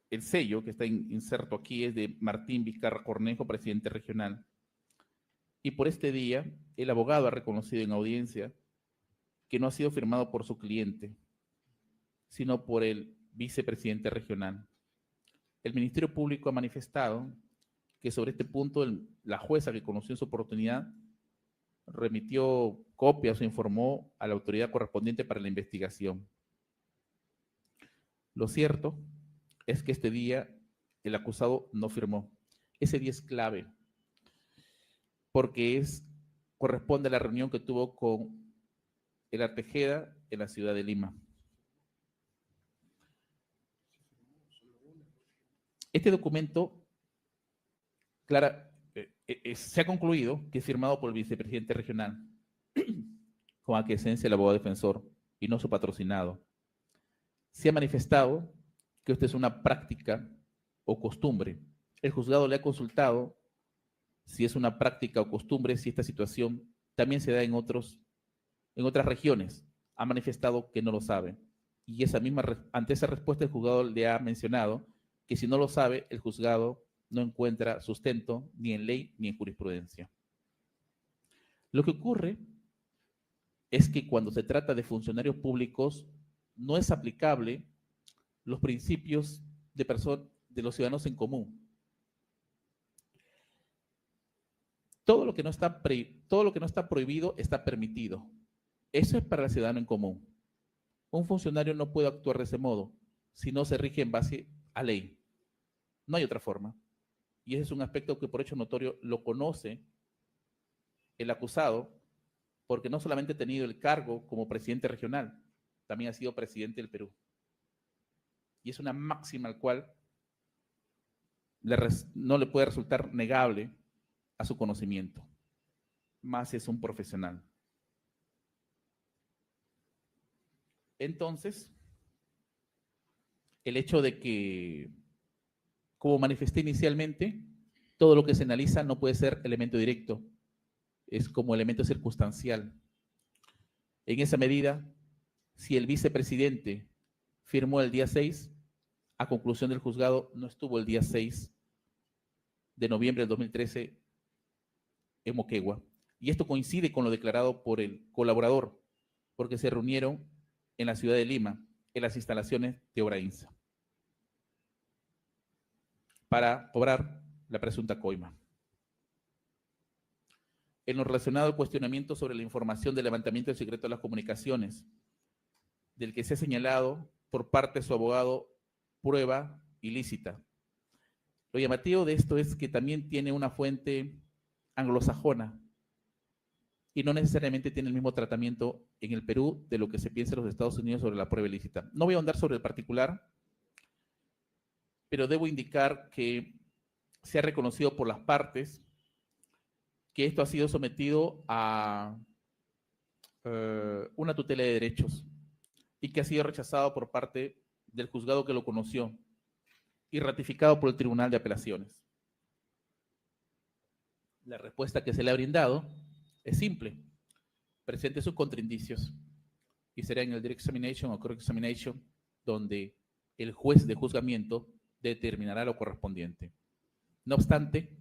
el sello que está inserto aquí es de Martín Vizcarra Cornejo, presidente regional. Y por este día, el abogado ha reconocido en audiencia que no ha sido firmado por su cliente, sino por el vicepresidente regional. El Ministerio Público ha manifestado que sobre este punto la jueza que conoció en su oportunidad remitió copias o informó a la autoridad correspondiente para la investigación. Lo cierto es que este día el acusado no firmó. Ese día es clave porque corresponde a la reunión que tuvo con el Artejeda en la ciudad de Lima. Este documento, se ha concluido que es firmado por el vicepresidente regional, con aquiescencia el abogado defensor y no su patrocinado. Se ha manifestado que esto es una práctica o costumbre. El juzgado le ha consultado si es una práctica o costumbre, si esta situación también se da en otras regiones. Ha manifestado que no lo sabe. Y ante esa respuesta el juzgado le ha mencionado que si no lo sabe, el juzgado no encuentra sustento ni en ley ni en jurisprudencia. Lo que ocurre es que cuando se trata de funcionarios públicos no es aplicable los principios de los ciudadanos en común. Todo lo que no está prohibido está permitido. Eso es para el ciudadano en común. Un funcionario no puede actuar de ese modo si no se rige en base a ley. No hay otra forma. Y ese es un aspecto que por hecho notorio lo conoce el acusado, porque no solamente ha tenido el cargo como presidente regional, también ha sido presidente del Perú. Y es una máxima al cual no le puede resultar negable a su conocimiento, más si es un profesional. Entonces, el hecho de que, como manifesté inicialmente, todo lo que se analiza no puede ser elemento directo, es como elemento circunstancial. En esa medida, si el vicepresidente firmó el día 6, a conclusión del juzgado no estuvo el día 6 de noviembre del 2013 en Moquegua. Y esto coincide con lo declarado por el colaborador, porque se reunieron en la ciudad de Lima, en las instalaciones de Obrainsa, para cobrar la presunta coima. En lo relacionado al cuestionamiento sobre la información del levantamiento del secreto de las comunicaciones, del que se ha señalado por parte de su abogado prueba ilícita. Lo llamativo de esto es que también tiene una fuente anglosajona y no necesariamente tiene el mismo tratamiento en el Perú de lo que se piensa en los Estados Unidos sobre la prueba ilícita. No voy a ahondar sobre el particular, pero debo indicar que se ha reconocido por las partes que esto ha sido sometido a una tutela de derechos y que ha sido rechazado por parte del juzgado que lo conoció y ratificado por el Tribunal de Apelaciones. La respuesta que se le ha brindado es simple: presente sus contraindicios y será en el direct examination o correct examination donde el juez de juzgamiento determinará lo correspondiente. No obstante,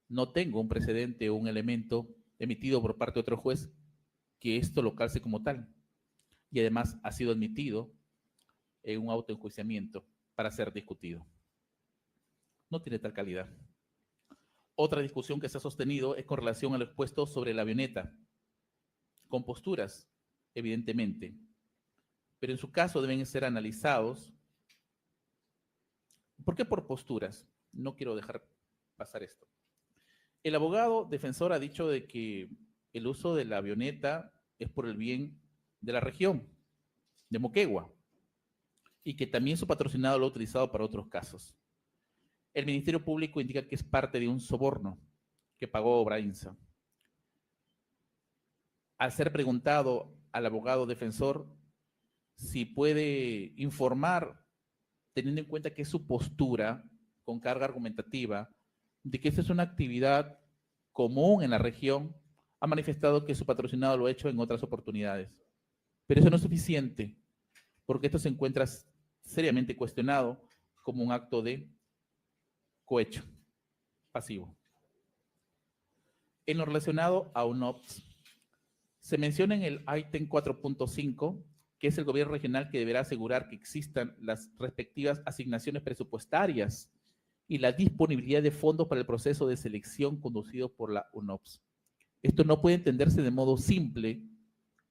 no tengo un precedente o un elemento emitido por parte de otro juez que esto lo calce como tal. Y además ha sido admitido en un autoenjuiciamiento para ser discutido. No tiene tal calidad. Otra discusión que se ha sostenido es con relación a lo expuesto sobre la avioneta, con posturas, evidentemente, pero en su caso deben ser analizados. ¿Por qué por posturas? No quiero dejar pasar esto. El abogado defensor ha dicho de que el uso de la avioneta es por el bien de la región, de Moquegua. y que también su patrocinado lo ha utilizado para otros casos. El Ministerio Público indica que es parte de un soborno que pagó Obrainsa. Al ser preguntado al abogado defensor si puede informar, teniendo en cuenta que es su postura con carga argumentativa, de que esta es una actividad común en la región, ha manifestado que su patrocinado lo ha hecho en otras oportunidades. Pero eso no es suficiente, porque esto se encuentra seriamente cuestionado como un acto de cohecho pasivo. En lo relacionado a UNOPS, se menciona en el ítem 4.5 que es el gobierno regional que deberá asegurar que existan las respectivas asignaciones presupuestarias y la disponibilidad de fondos para el proceso de selección conducido por la UNOPS. Esto no puede entenderse de modo simple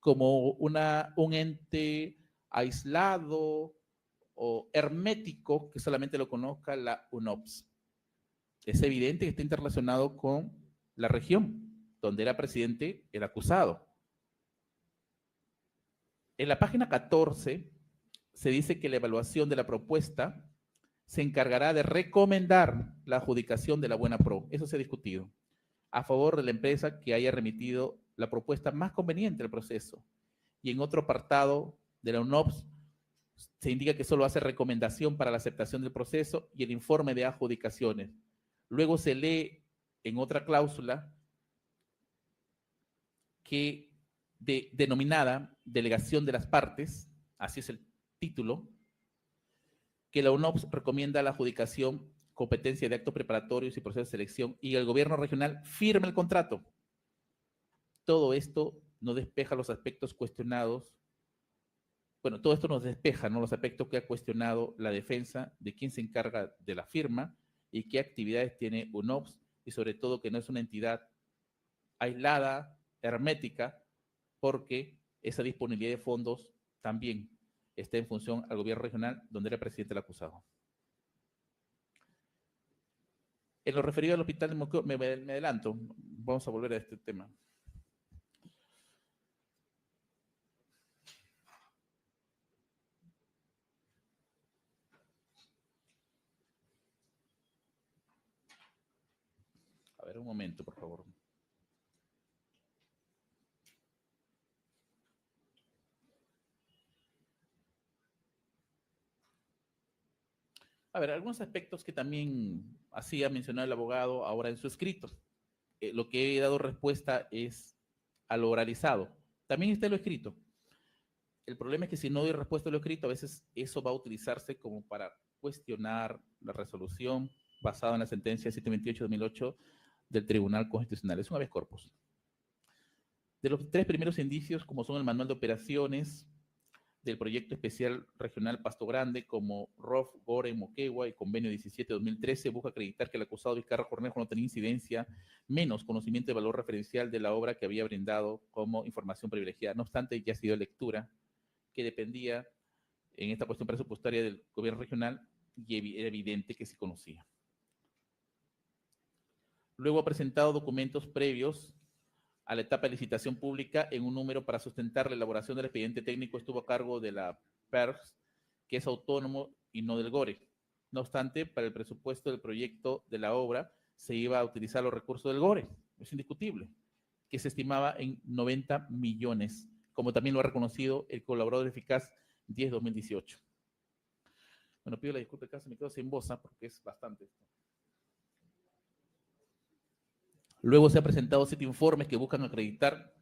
como un ente aislado o hermético que solamente lo conozca la UNOPS. Es evidente que está interrelacionado con la región, donde era presidente el acusado. En la página 14 se dice que la evaluación de la propuesta se encargará de recomendar la adjudicación de la buena pro. Eso se ha discutido. A favor de la empresa que haya remitido la propuesta más conveniente al proceso. Y en otro apartado de la UNOPS se indica que solo hace recomendación para la aceptación del proceso y el informe de adjudicaciones. Luego se lee en otra cláusula que denominada delegación de las partes, así es el título, que la UNOPS recomienda la adjudicación, competencia de actos preparatorios y procesos de selección y el gobierno regional firma el contrato. Todo esto no despeja los aspectos cuestionados. Bueno, todo esto nos despeja, ¿no?, los aspectos que ha cuestionado la defensa de quién se encarga de la firma y qué actividades tiene UNOPS y sobre todo que no es una entidad aislada, hermética, porque esa disponibilidad de fondos también está en función al gobierno regional donde era presidente el acusado. En lo referido al hospital de Moquegua, me adelanto, vamos a volver a este tema. A ver, un momento, por favor. A ver, algunos aspectos que también así ha mencionado el abogado ahora en su escrito. Lo que he dado respuesta es a lo oralizado. También está lo escrito. El problema es que si no doy respuesta a lo escrito, a veces eso va a utilizarse como para cuestionar la resolución basada en la sentencia 728-2008 del Tribunal Constitucional. Es un habeas corpus. De los tres primeros indicios, como son el manual de operaciones del proyecto especial regional Pasto Grande, como ROF, Gore, Moquegua y convenio 17-2013, busca acreditar que el acusado Vizcarra Cornejo no tenía incidencia, menos conocimiento de valor referencial de la obra que había brindado como información privilegiada. No obstante, ya ha sido lectura que dependía en esta cuestión presupuestaria del gobierno regional y era evidente que se conocía. Luego ha presentado documentos previos a la etapa de licitación pública en un número para sustentar la elaboración del expediente técnico estuvo a cargo de la PERS, que es autónomo y no del GORE. No obstante, para el presupuesto del proyecto de la obra se iba a utilizar los recursos del GORE, es indiscutible, que se estimaba en 90 millones, como también lo ha reconocido el colaborador eficaz 10-2018. Bueno, pido la disculpa, casi me quedo sin voz porque es bastante esto. Luego se han presentado 7 informes que buscan acreditar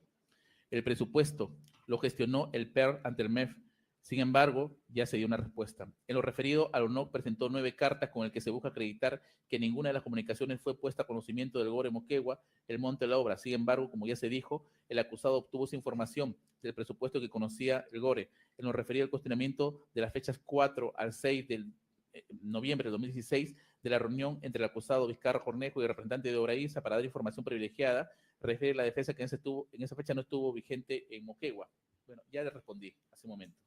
el presupuesto. Lo gestionó el PER ante el MEF. Sin embargo, ya se dio una respuesta. En lo referido, al ONOC presentó 9 cartas con el que se busca acreditar que ninguna de las comunicaciones fue puesta a conocimiento del GORE Moquegua, el monte de la obra. Sin embargo, como ya se dijo, el acusado obtuvo esa información del presupuesto que conocía el GORE. En lo referido al cuestionamiento de las fechas 4 al 6 del noviembre de 2016 de la reunión entre el acusado Vizcarra Cornejo y el representante de Obrainsa para dar información privilegiada, refiere la defensa que en esa fecha no estuvo vigente en Moquegua. Bueno, ya le respondí hace un momento.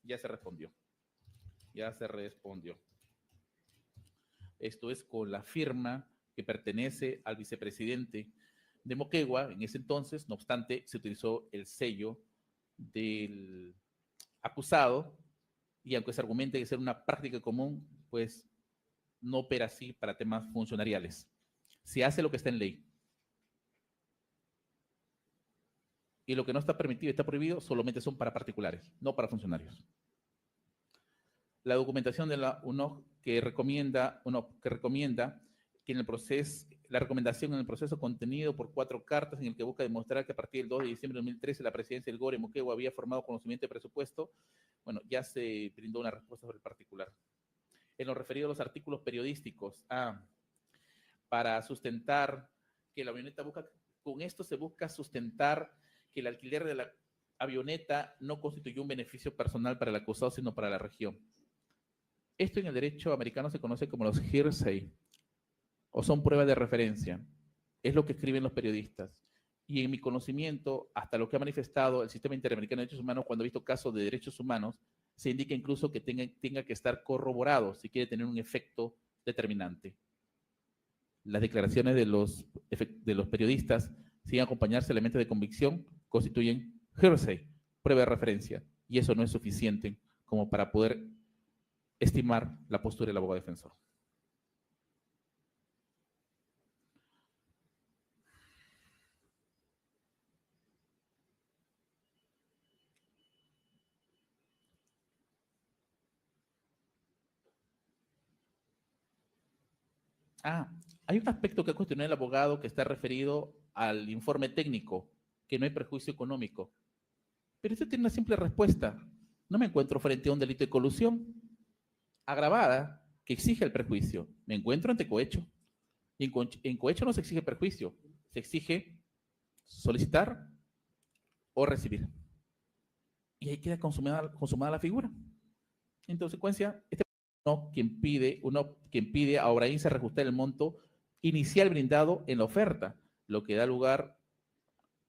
Ya se respondió. Ya se respondió. Esto es con la firma que pertenece al vicepresidente de Moquegua en ese entonces. No obstante, se utilizó el sello del acusado y aunque se argumente que ser una práctica común, pues no opera así para temas funcionariales. Se hace lo que está en ley. Y lo que no está permitido y está prohibido solamente son para particulares, no para funcionarios. La documentación de la UNOC que recomienda que en el proceso, la recomendación en el proceso contenido por 4 cartas en el que busca demostrar que a partir del 2 de diciembre de 2013 la presidencia del GORE Moquegua había formado conocimiento de presupuesto, bueno, ya se brindó una respuesta sobre el particular. En lo referido a los artículos periodísticos, para sustentar que la avioneta busca, con esto se busca sustentar que el alquiler de la avioneta no constituyó un beneficio personal para el acusado, sino para la región. Esto en el derecho americano se conoce como los hearsay, o son pruebas de referencia. Es lo que escriben los periodistas. Y en mi conocimiento, hasta lo que ha manifestado el Sistema Interamericano de Derechos Humanos, cuando ha visto casos de derechos humanos, se indica incluso que tenga que estar corroborado si quiere tener un efecto determinante. Las declaraciones de los periodistas, sin acompañarse de elementos de convicción, constituyen hearsay, prueba de referencia, y eso no es suficiente como para poder estimar la postura del abogado defensor. Hay un aspecto que ha cuestionado el abogado que está referido al informe técnico, que no hay perjuicio económico. Pero esto tiene una simple respuesta. No me encuentro frente a un delito de colusión agravada que exige el perjuicio. Me encuentro ante cohecho. Y en cohecho no se exige perjuicio, se exige solicitar o recibir. Y ahí queda consumada la figura. En consecuencia, quien pide a Obrainsa reajustar el monto inicial brindado en la oferta, lo que da lugar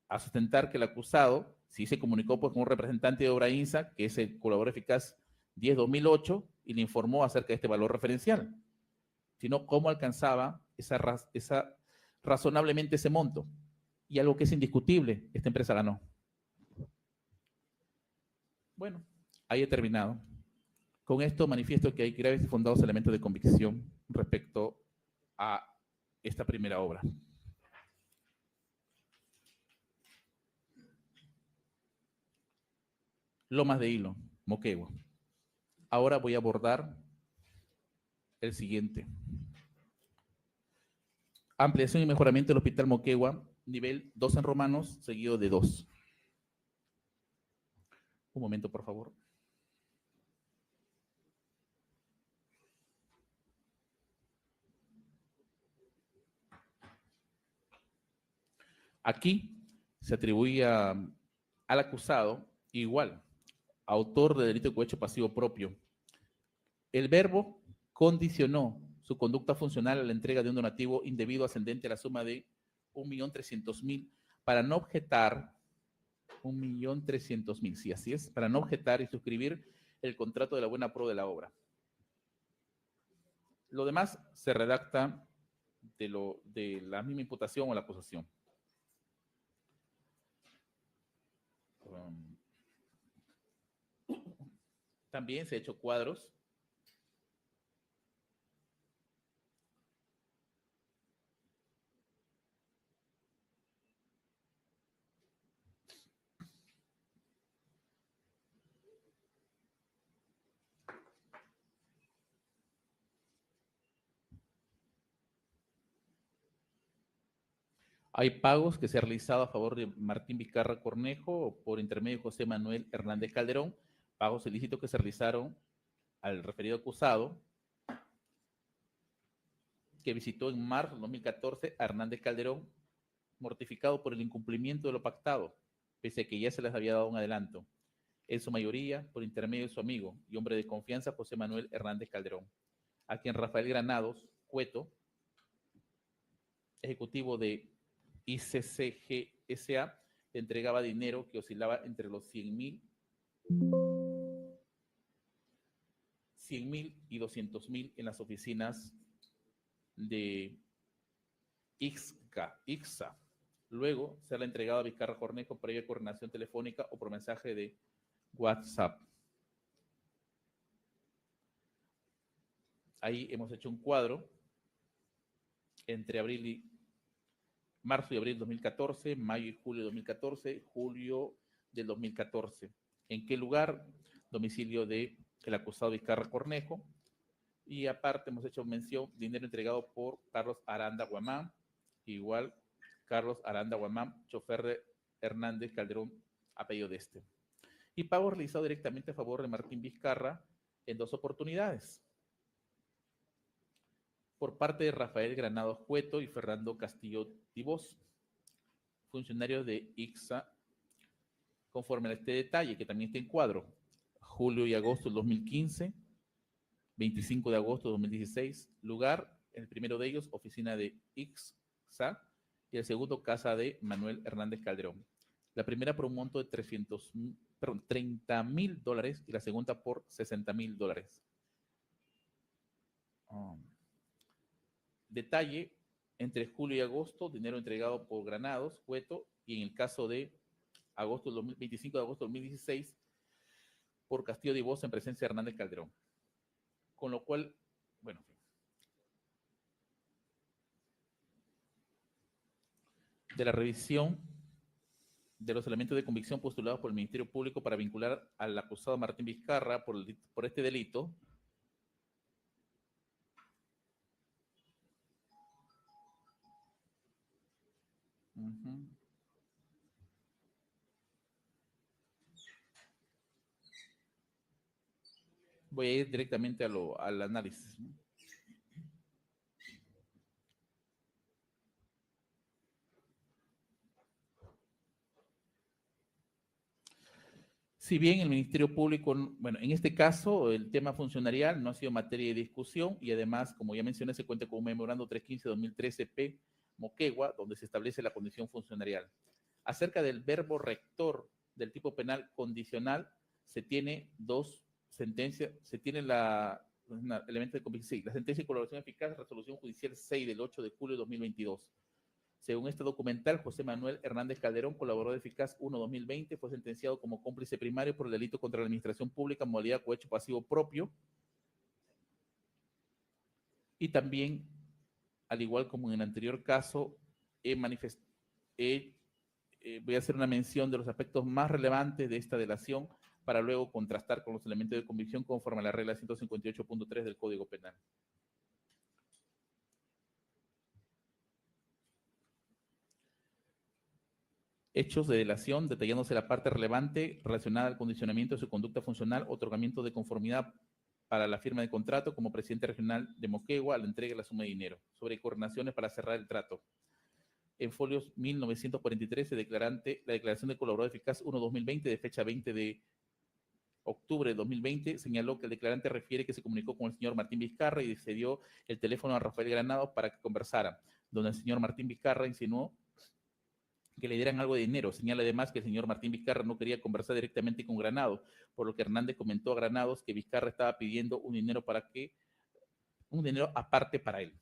a sustentar que el acusado sí se comunicó pues, con un representante de Obrainsa, que es el colaborador eficaz 10-2008, y le informó acerca de este valor referencial, sino cómo alcanzaba razonablemente ese monto. Y algo que es indiscutible, esta empresa ganó. Bueno, ahí he terminado. Con esto manifiesto que hay graves y fundados elementos de convicción respecto a esta primera obra. Lomas de Hilo, Moquegua. Ahora voy a abordar el siguiente. Ampliación y mejoramiento del Hospital Moquegua, nivel 2 en romanos, seguido de 2. Un momento, por favor. Aquí se atribuye al acusado, igual, autor de delito de cohecho pasivo propio. El verbo condicionó su conducta funcional a la entrega de un donativo indebido ascendente a la suma de 1.300.000 para no objetar, 1.300.000, sí, así es, para no objetar y suscribir el contrato de la buena pro de la obra. Lo demás se redacta de la misma imputación o la acusación. También se han hecho cuadros. Hay pagos que se han realizado a favor de Martín Vizcarra Cornejo por intermedio de José Manuel Hernández Calderón, pagos ilícitos que se realizaron al referido acusado, que visitó en marzo de 2014 a Hernández Calderón, mortificado por el incumplimiento de lo pactado, pese a que ya se les había dado un adelanto, en su mayoría por intermedio de su amigo y hombre de confianza José Manuel Hernández Calderón, a quien Rafael Granados Cueto, ejecutivo de ICCG S.A., le entregaba dinero que oscilaba entre los 100.000 y 200.000 en las oficinas de ICSA. Luego se le ha entregado a Vizcarra Cornejo previa coordinación telefónica o por mensaje de WhatsApp. Ahí hemos hecho un cuadro entre marzo y abril de 2014, mayo y julio de 2014, julio del 2014. ¿En qué lugar? Domicilio del acusado Vizcarra Cornejo. Y aparte hemos hecho mención, dinero entregado por Carlos Aranda Guamán, igual Carlos Aranda Guamán, chofer de Hernández Calderón, apellido de este. Y pago realizado directamente a favor de Martín Vizcarra en 2 oportunidades. Por parte de Rafael Granados Cueto y Fernando Castillo Tibós, funcionarios de ICSA, conforme a este detalle, que también está en cuadro, julio y agosto del 2015, 25 de agosto de 2016, lugar, el primero de ellos, oficina de ICSA, y el segundo, casa de Manuel Hernández Calderón. La primera por un monto de $30,000 y la segunda por $60,000. Detalle, entre julio y agosto, dinero entregado por Granados, Cueto, y en el caso de 25 de agosto de 2016, por Castillo de Voz en presencia de Hernández Calderón. Con lo cual, bueno, de la revisión de los elementos de convicción postulados por el Ministerio Público para vincular al acusado Martín Vizcarra por este delito, voy a ir directamente al análisis. Si bien el Ministerio Público, bueno, en este caso el tema funcionarial no ha sido materia de discusión y además, como ya mencioné, se cuenta con un memorando 315-2013 Moquegua, donde se establece la condición funcionarial. Acerca del verbo rector del tipo penal condicional, se tiene 2 sentencias, se tiene elemento de convicción, sí, la sentencia de colaboración eficaz, resolución judicial 6 del 8 de julio de 2022. Según este documental, José Manuel Hernández Calderón, colaborador eficaz 1-2020, fue sentenciado como cómplice primario por el delito contra la administración pública, modalidad cohecho pasivo propio. Y también, al igual como en el anterior caso, voy a hacer una mención de los aspectos más relevantes de esta delación para luego contrastar con los elementos de convicción conforme a la regla 158.3 del Código Penal. Hechos de delación, detallándose la parte relevante relacionada al condicionamiento de su conducta funcional, otorgamiento de conformidad para la firma de contrato como presidente regional de Moquegua a la entrega de la suma de dinero, sobre coordinaciones para cerrar el trato. En folios 1943, la declaración de colaborador eficaz 1-2020 de fecha 20 de octubre de 2020 señaló que el declarante refiere que se comunicó con el señor Martín Vizcarra y cedió el teléfono a Rafael Granados para que conversaran, donde el señor Martín Vizcarra insinuó que le dieran algo de dinero. Señala además que el señor Martín Vizcarra no quería conversar directamente con Granados, por lo que Hernández comentó a Granados que Vizcarra estaba pidiendo un dinero aparte para él.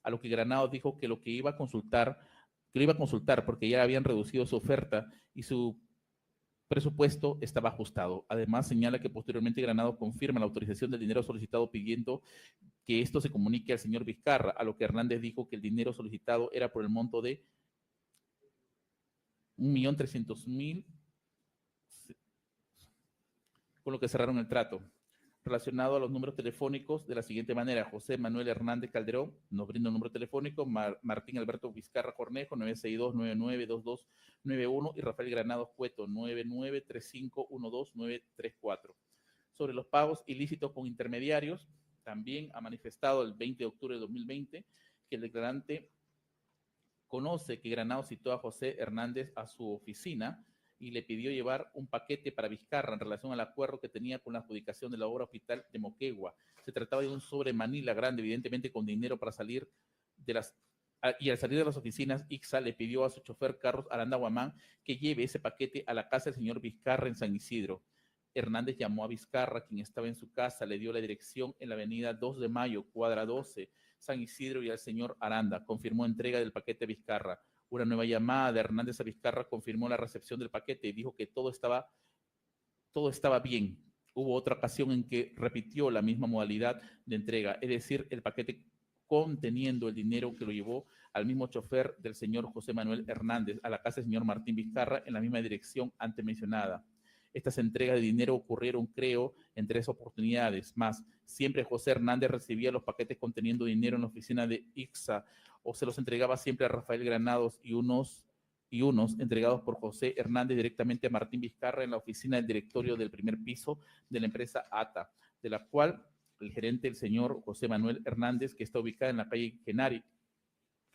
A lo que Granados dijo que lo iba a consultar porque ya habían reducido su oferta y su presupuesto estaba ajustado. Además, señala que posteriormente Granados confirma la autorización del dinero solicitado pidiendo que esto se comunique al señor Vizcarra, a lo que Hernández dijo que el dinero solicitado era por el monto de 1.300.000, con lo que cerraron el trato. Relacionado a los números telefónicos de la siguiente manera: José Manuel Hernández Calderón nos brinda un número telefónico, Martín Alberto Vizcarra Cornejo 962-992291 y Rafael Granados Cueto 993512-934. Sobre los pagos ilícitos con intermediarios, también ha manifestado el 20 de octubre de 2020 que el declarante conoce que Granados citó a José Hernández a su oficina y le pidió llevar un paquete para Vizcarra en relación al acuerdo que tenía con la adjudicación de la obra hospital de Moquegua. Se trataba de un sobre manila grande, evidentemente con dinero para salir y al salir de las oficinas, ICSA le pidió a su chofer Carlos Aranda Guamán que lleve ese paquete a la casa del señor Vizcarra en San Isidro. Hernández llamó a Vizcarra, quien estaba en su casa, le dio la dirección en la avenida 2 de Mayo, cuadra 12, San Isidro, y al señor Aranda confirmó entrega del paquete a Vizcarra. Una nueva llamada de Hernández a Vizcarra confirmó la recepción del paquete y dijo que todo estaba bien. hubo otra ocasión en que repitió la misma modalidad de entrega, es decir, el paquete conteniendo el dinero que lo llevó al mismo chofer del señor José Manuel Hernández a la casa del señor Martín Vizcarra en la misma dirección antes mencionada. Estas entregas de dinero ocurrieron, creo, en 3 oportunidades más. Siempre José Hernández recibía los paquetes conteniendo dinero en la oficina de ICSA o se los entregaba siempre a Rafael Granados y unos entregados por José Hernández directamente a Martín Vizcarra en la oficina del directorio del primer piso de la empresa ATA, de la cual el gerente, el señor José Manuel Hernández, que está ubicada en la calle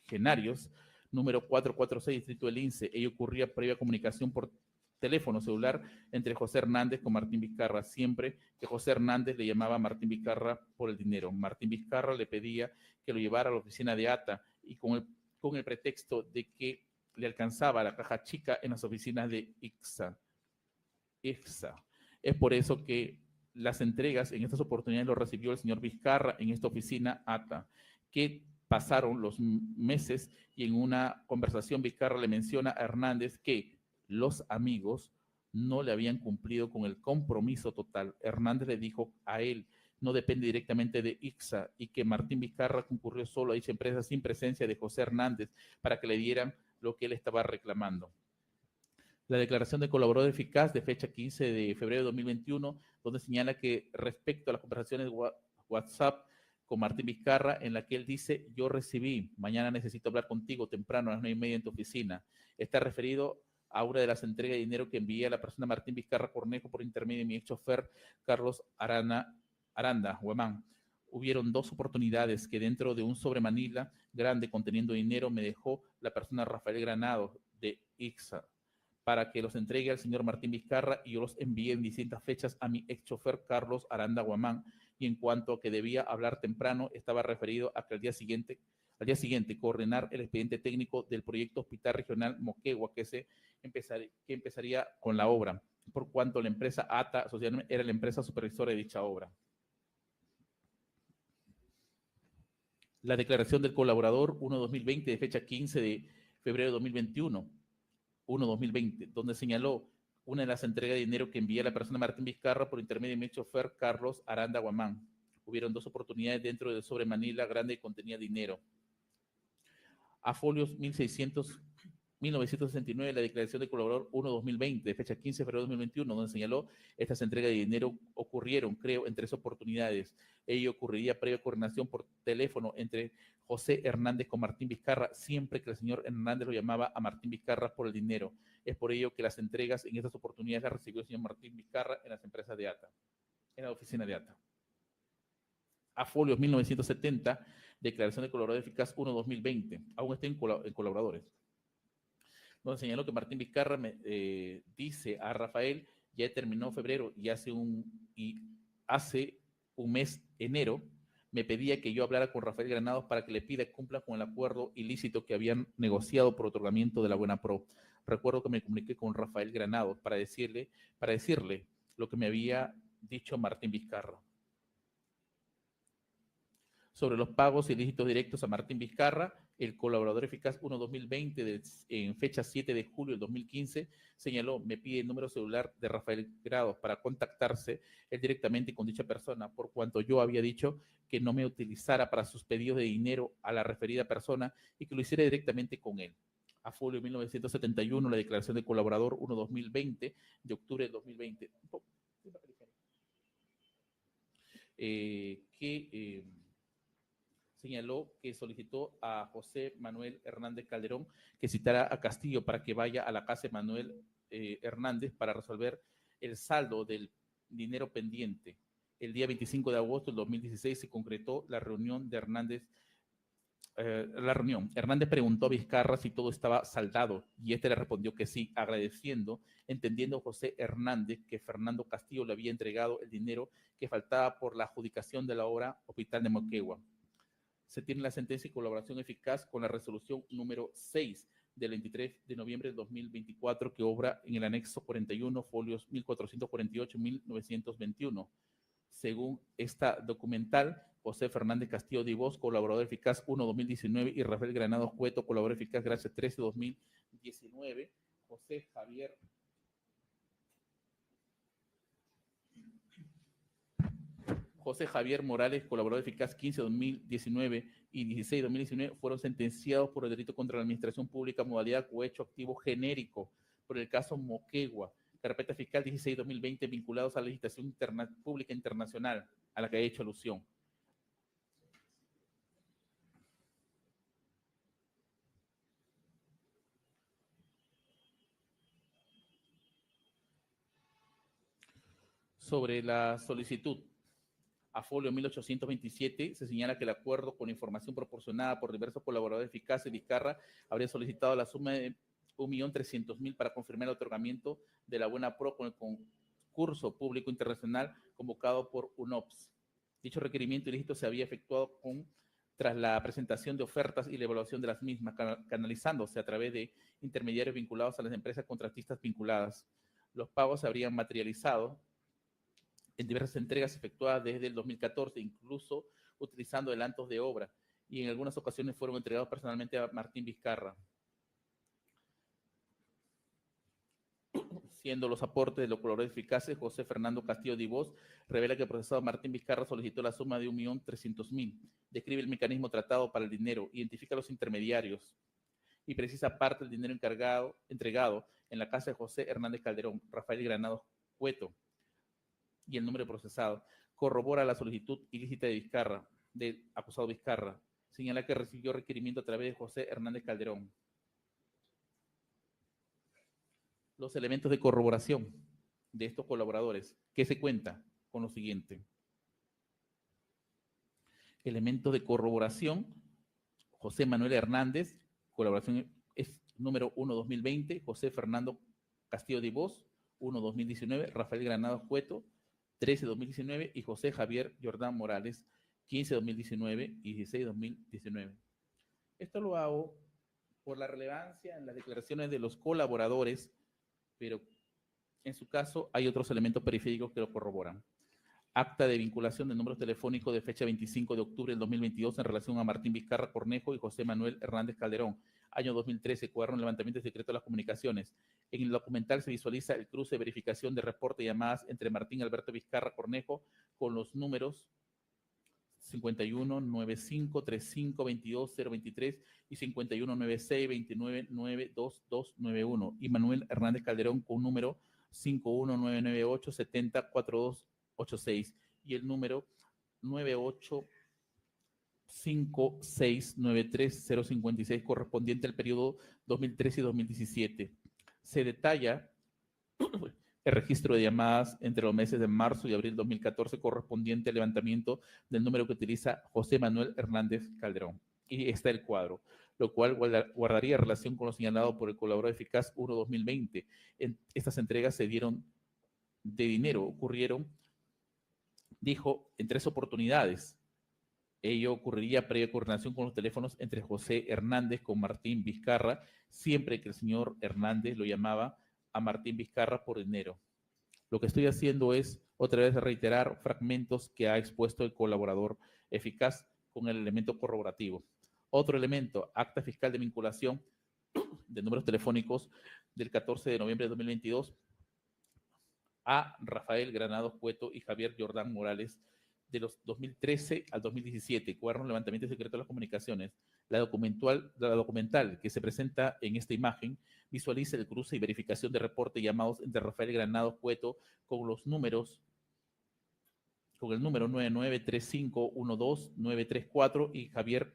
Genarios, número 446, distrito del Lince. Ello ocurría previa comunicación por teléfono celular entre José Hernández con Martín Vizcarra, siempre que José Hernández le llamaba a Martín Vizcarra por el dinero. Martín Vizcarra le pedía que lo llevara a la oficina de ATA y con el pretexto de que le alcanzaba la caja chica en las oficinas de ICSA. Es por eso que las entregas en estas oportunidades lo recibió el señor Vizcarra en esta oficina ATA, que pasaron los meses y en una conversación Vizcarra le menciona a Hernández que los amigos no le habían cumplido con el compromiso total. Hernández le dijo a él, no depende directamente de ICSA y que Martín Vizcarra concurrió solo a dicha empresa sin presencia de José Hernández para que le dieran lo que él estaba reclamando. La declaración de colaborador eficaz de fecha 15 de febrero de 2021, donde señala que respecto a las conversaciones de WhatsApp con Martín Vizcarra, en la que él dice, yo recibí, mañana necesito hablar contigo temprano a las 9:30 en tu oficina. Está referido a una de las entregas de dinero que envié a la persona Martín Vizcarra Cornejo por intermedio de mi ex chofer Carlos Aranda Huamán. Hubieron 2 oportunidades que dentro de un sobremanila grande conteniendo dinero me dejó la persona Rafael Granados de ICSA para que los entregue al señor Martín Vizcarra y yo los envié en distintas fechas a mi ex chofer Carlos Aranda Guamán. Y en cuanto a que debía hablar temprano, estaba referido a que al día siguiente coordinar el expediente técnico del proyecto Hospital Regional Moquegua, que empezaría con la obra, por cuanto la empresa ATA era la empresa supervisora de dicha obra. La declaración del colaborador 1-2020 de fecha 15 de febrero de 2021. 1-2020, donde señaló una de las entregas de dinero que envía la persona Martín Vizcarra por intermedio de mi chofer Carlos Aranda Guamán. Hubieron 2 oportunidades dentro del sobre manila grande y contenía dinero. A folios 1969, la declaración de colaborador 1-2020, de fecha 15 de febrero de 2021, donde señaló estas entregas de dinero ocurrieron, creo, en 3 oportunidades. Ello ocurriría previa coordinación por teléfono entre José Hernández con Martín Vizcarra, siempre que el señor Hernández lo llamaba a Martín Vizcarra por el dinero. Es por ello que las entregas en estas oportunidades las recibió el señor Martín Vizcarra en las empresas de ATA, en la oficina de ATA. A folios 1970, declaración de colaborador eficaz 1-2020, aún está en colaboradores, donde señaló que Martín Vizcarra dice a Rafael, ya terminó febrero y hace un mes, enero, me pedía que yo hablara con Rafael Granados para que le pida que cumpla con el acuerdo ilícito que habían negociado por otorgamiento de la Buena Pro. Recuerdo que me comuniqué con Rafael Granados para decirle lo que me había dicho Martín Vizcarra. Sobre los pagos ilícitos directos a Martín Vizcarra, el colaborador eficaz 1-2020, en fecha 7 de julio del 2015, señaló, me pide el número celular de Rafael Granados para contactarse él directamente con dicha persona, por cuanto yo había dicho que no me utilizara para sus pedidos de dinero a la referida persona y que lo hiciera directamente con él. A julio de 1971, la declaración de colaborador 1-2020, de octubre del 2020, señaló que solicitó a José Manuel Hernández Calderón que citara a Castillo para que vaya a la casa de Manuel Hernández para resolver el saldo del dinero pendiente. El día 25 de agosto del 2016 se concretó la reunión de Hernández. Hernández preguntó a Vizcarra si todo estaba saldado y este le respondió que sí, agradeciendo, entendiendo José Hernández que Fernando Castillo le había entregado el dinero que faltaba por la adjudicación de la obra Hospital de Moquegua. Se tiene la sentencia y colaboración eficaz con la resolución número 6 del 23 de noviembre de 2024 que obra en el anexo 41, folios 1448-1921. Según esta documental, José Fernández Castillo Divos, colaborador eficaz 1-2019 y Rafael Granados Cueto, colaborador eficaz gracias 13-2019. José Javier José Javier Morales, colaborador eficaz 15-2019 y 16-2019, fueron sentenciados por el delito contra la administración pública, modalidad cohecho activo genérico, por el caso Moquegua, carpeta fiscal 16-2020, vinculados a la legislación pública internacional a la que he hecho alusión. Sobre la solicitud, a folio 1827 se señala que el acuerdo con información proporcionada por diversos colaboradores eficaces, Vizcarra habría solicitado la suma de 1.300.000 para confirmar el otorgamiento de la buena pro con el concurso público internacional convocado por UNOPS. Dicho requerimiento ilícito se había efectuado tras la presentación de ofertas y la evaluación de las mismas, canalizándose a través de intermediarios vinculados a las empresas contratistas vinculadas. Los pagos se habrían materializado en diversas entregas efectuadas desde el 2014, incluso utilizando adelantos de obra, y en algunas ocasiones fueron entregados personalmente a Martín Vizcarra, siendo los aportes de los colaboradores eficaces. José Fernando Castillo Divós revela que el procesado Martín Vizcarra solicitó la suma de 1.300.000, describe el mecanismo tratado para el dinero, identifica los intermediarios y precisa parte del dinero entregado en la casa de José Hernández Calderón, Rafael Granados Cueto, y el número procesado. Corrobora la solicitud ilícita de Vizcarra, del acusado Vizcarra. Señala que recibió requerimiento a través de José Hernández Calderón. Los elementos de corroboración de estos colaboradores, ¿qué se cuenta? Con lo siguiente. Elementos de corroboración: José Manuel Hernández, colaboración es número 1-2020, José Fernando Castillo Divós, 1-2019, Rafael Granados Cueto, 13-2019, y José Javier Jordán Morales, 15-2019 y 16-2019. Esto lo hago por la relevancia en las declaraciones de los colaboradores, pero en su caso hay otros elementos periféricos que lo corroboran. Acta de vinculación de números telefónicos de fecha 25 de octubre del 2022 en relación a Martín Vizcarra Cornejo y José Manuel Hernández Calderón. Año 2013, cuaderno de levantamiento secreto de las comunicaciones. En el documental se visualiza el cruce de verificación de reporte y llamadas entre Martín Alberto Vizcarra Cornejo con los números 519535220023 y 519629922291, y Manuel Hernández Calderón con número 51998704286 y el número 985693056 correspondiente al periodo 2013 y 2017. Se detalla el registro de llamadas entre los meses de marzo y abril de 2014 correspondiente al levantamiento del número que utiliza José Manuel Hernández Calderón. Y está el cuadro, lo cual guardaría relación con lo señalado por el colaborador eficaz 1-2020. Estas entregas se dieron de dinero, ocurrieron, dijo, en 3 oportunidades. Ello ocurriría previa coordinación con los teléfonos entre José Hernández con Martín Vizcarra, siempre que el señor Hernández lo llamaba a Martín Vizcarra por dinero. Lo que estoy haciendo es otra vez reiterar fragmentos que ha expuesto el colaborador eficaz con el elemento corroborativo. Otro elemento, acta fiscal de vinculación de números telefónicos del 14 de noviembre de 2022 a Rafael Granados Cueto y Javier Jordán Morales de los 2013 al 2017, cuaderno de levantamiento secreto de las comunicaciones. La documental que se presenta en esta imagen visualiza el cruce y verificación de reporte y llamados entre Rafael Granados Cueto con los números, con el número 993512934 y Javier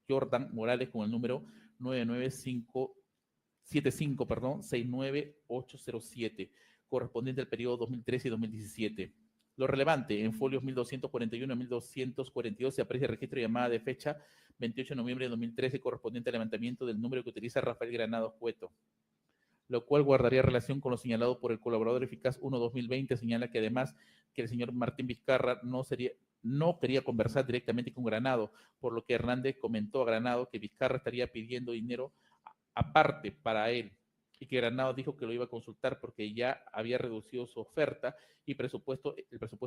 Jordán Morales con el número 69807, correspondiente al periodo 2013 y 2017. Lo relevante, en folios 1241 y 1242 se aprecia el registro de llamada de fecha 28 de noviembre de 2013 correspondiente al levantamiento del número que utiliza Rafael Granados Cueto, lo cual guardaría relación con lo señalado por el colaborador eficaz 1-2020. Señala que además que el señor Martín Vizcarra no quería conversar directamente con Granados, por lo que Hernández comentó a Granados que Vizcarra estaría pidiendo dinero aparte para él, y que Granados dijo que lo iba a consultar porque ya había reducido su oferta y el presupuesto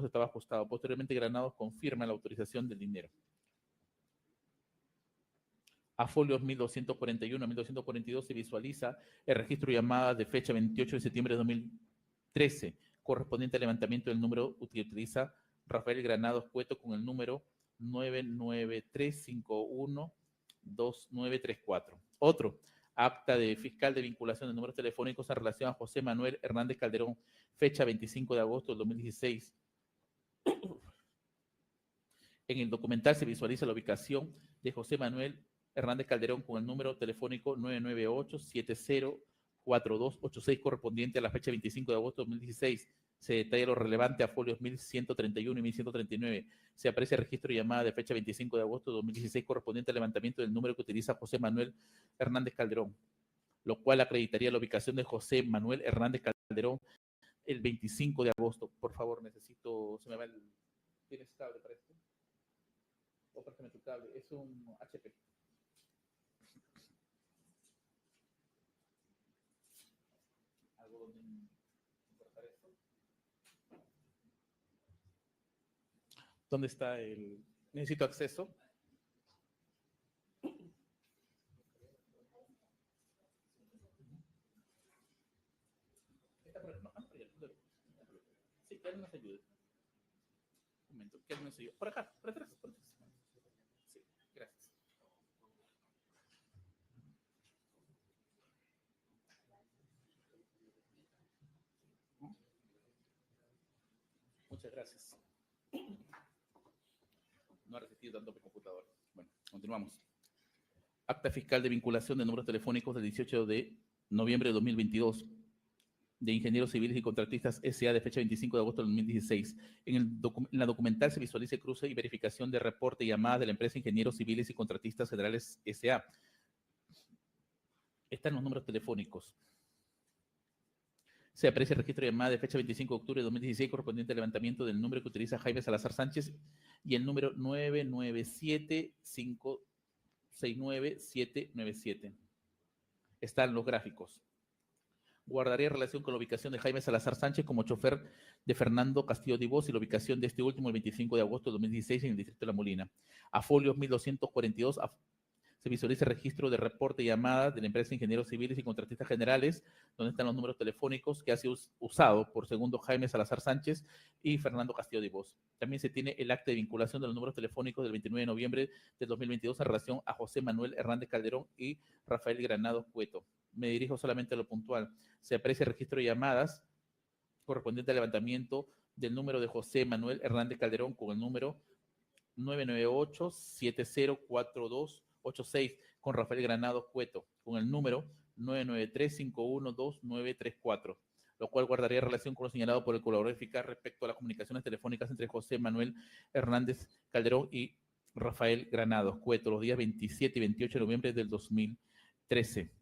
estaba ajustado. Posteriormente, Granados confirma la autorización del dinero. A folios 1241 a 1242 se visualiza el registro de llamadas de fecha 28 de septiembre de 2013, correspondiente al levantamiento del número que utiliza Rafael Granados Cueto con el número 993512934. Otro, acta de fiscal de vinculación de números telefónicos en relación a José Manuel Hernández Calderón, fecha 25 de agosto del 2016. En el documental se visualiza la ubicación de José Manuel Hernández Calderón con el número telefónico 998-704286 correspondiente a la fecha 25 de agosto de 2016. Se detalla lo relevante a folios 1131 y 1139. Se aprecia el registro de llamada de fecha 25 de agosto de 2016 correspondiente al levantamiento del número que utiliza José Manuel Hernández Calderón, lo cual acreditaría la ubicación de José Manuel Hernández Calderón el 25 de agosto. Por favor, necesito, se me va el... ¿Tienes cable para esto? O préstame tu cable, es un HP. ¿Algo donde incorporar esto? ¿Dónde está el...? Necesito acceso. Sí, que alguien nos ayude. Un momento, que alguien nos ayude. Por acá, por atrás, por atrás. Sí, gracias. Muchas gracias. No ha resistido tanto mi computador. Bueno, continuamos. Acta fiscal de vinculación de números telefónicos del 18 de noviembre de 2022 de Ingenieros Civiles y Contratistas S.A. de fecha 25 de agosto de 2016. En la documental se visualiza el cruce y verificación de reporte y llamadas de la empresa Ingenieros Civiles y Contratistas Generales S.A. Están los números telefónicos. Se aprecia el registro de llamada de fecha 25 de octubre de 2016 correspondiente al levantamiento del número que utiliza Jaime Salazar Sánchez y el número 997569797. Están los gráficos. Guardaría relación con la ubicación de Jaime Salazar Sánchez como chofer de Fernando Castillo Divos y la ubicación de este último el 25 de agosto de 2016 en el distrito de La Molina. A folios 1242 se visualiza el registro de reporte y llamada de la empresa Ingenieros Civiles y Contratistas Generales, donde están los números telefónicos que ha sido usado por segundo Jaime Salazar Sánchez y Fernando Castillo Divos. También se tiene el acta de vinculación de los números telefónicos del 29 de noviembre del 2022 en relación a José Manuel Hernández Calderón y Rafael Granados Cueto. Me dirijo solamente a lo puntual. Se aprecia el registro de llamadas correspondiente al levantamiento del número de José Manuel Hernández Calderón con el número 998-704286 con Rafael Granados Cueto, con el número 993-512934, lo cual guardaría relación con lo señalado por el colaborador eficaz respecto a las comunicaciones telefónicas entre José Manuel Hernández Calderón y Rafael Granados Cueto los días 27 y 28 de noviembre del 2013.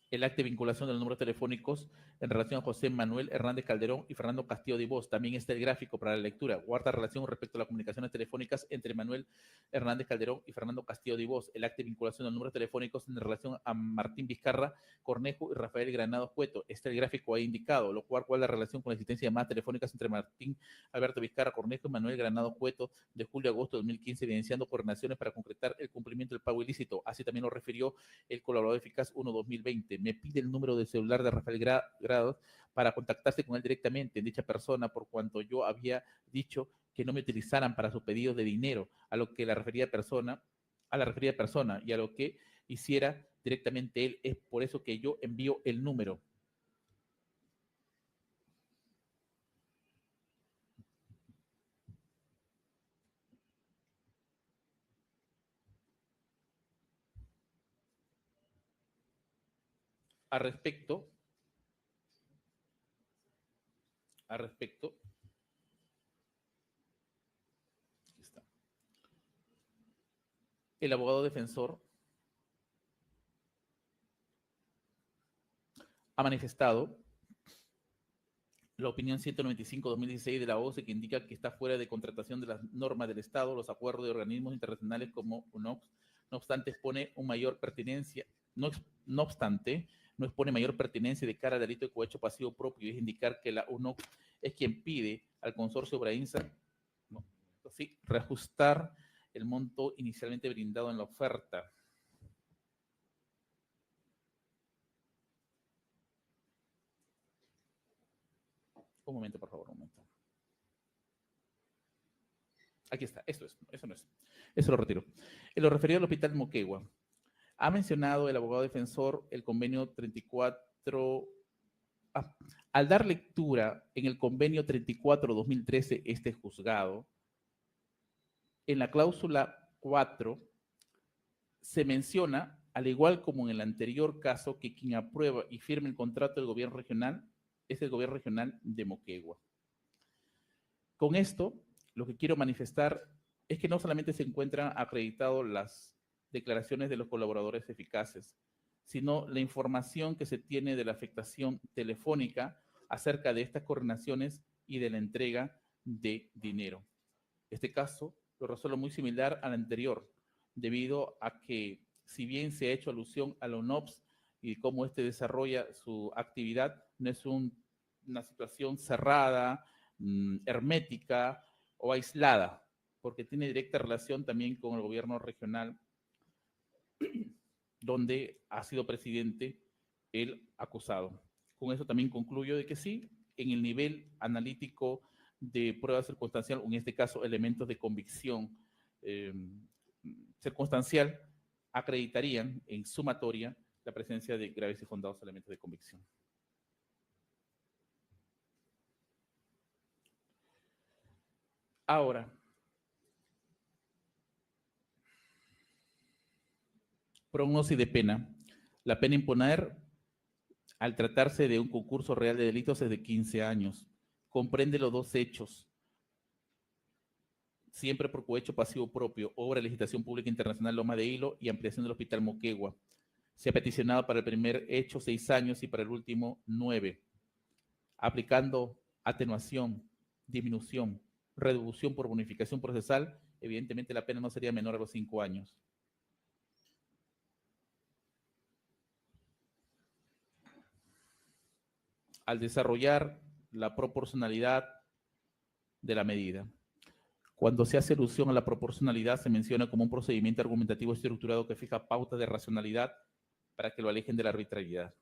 El acta de vinculación de los números telefónicos en relación a José Manuel Hernández Calderón y Fernando Castillo Divos. También está el gráfico para la lectura. Guarda relación respecto a las comunicaciones telefónicas entre Manuel Hernández Calderón y Fernando Castillo Divos. El acta de vinculación de los números telefónicos en relación a Martín Vizcarra Cornejo y Rafael Granados Cueto. Está el gráfico ahí indicado, lo cual guarda relación con la existencia de llamadas telefónicas entre Martín Alberto Vizcarra Cornejo y Manuel Granados Cueto de julio a agosto de 2015, evidenciando coordinaciones para concretar el cumplimiento del pago ilícito. Así también lo refirió el colaborador eficaz 1-2020. Me pide el número de celular de Rafael Granados para contactarse con él directamente en dicha persona, por cuanto yo había dicho que no me utilizaran para su pedido de dinero, a lo que la referida persona y a lo que hiciera directamente él. Es por eso que yo envío el número. A respecto, aquí está, el abogado defensor ha manifestado la opinión 195-2016 de la OCDE que indica que está fuera de contratación de las normas del Estado, los acuerdos de organismos internacionales como UNOPS. No obstante, expone un mayor pertinencia, no obstante, no expone mayor pertinencia de cara al delito de cohecho pasivo propio, es indicar que la UNOPS es quien pide al consorcio Brainsa, no, sí, reajustar el monto inicialmente brindado en la oferta. Un momento, por favor. Aquí está, eso no es. Eso lo retiro. En lo referido al Hospital Moquegua, ha mencionado el abogado defensor el convenio 34. Al dar lectura en el convenio 34-2013, este juzgado, en la cláusula 4 se menciona, al igual como en el anterior caso, que quien aprueba y firme el contrato del gobierno regional es el gobierno regional de Moquegua. Con esto, lo que quiero manifestar es que no solamente se encuentran acreditadas las declaraciones de los colaboradores eficaces, sino la información que se tiene de la afectación telefónica acerca de estas coordinaciones y de la entrega de dinero. Este caso lo resuelve muy similar al anterior, debido a que, si bien se ha hecho alusión a la ONOPS y cómo éste desarrolla su actividad, no es una situación cerrada, hermética o aislada, porque tiene directa relación también con el gobierno regional, donde ha sido presidente el acusado. Con eso también concluyo de que sí, en el nivel analítico de prueba circunstancial, o en este caso elementos de convicción circunstancial, acreditarían en sumatoria la presencia de graves y fundados elementos de convicción. Ahora, prognosis de pena. La pena imponer al tratarse de un concurso real de delitos es de 15 años. Comprende los dos hechos. Siempre por cohecho pasivo propio, obra de licitación pública internacional Loma de Hilo y ampliación del Hospital Moquegua. Se ha peticionado para el primer hecho 6 años y para el último 9, aplicando atenuación, disminución, reducción por bonificación procesal. Evidentemente la pena no sería menor a los 5 años. Al desarrollar la proporcionalidad de la medida. Cuando se hace alusión a la proporcionalidad, se menciona como un procedimiento argumentativo estructurado que fija pautas de racionalidad para que lo alejen de la arbitrariedad.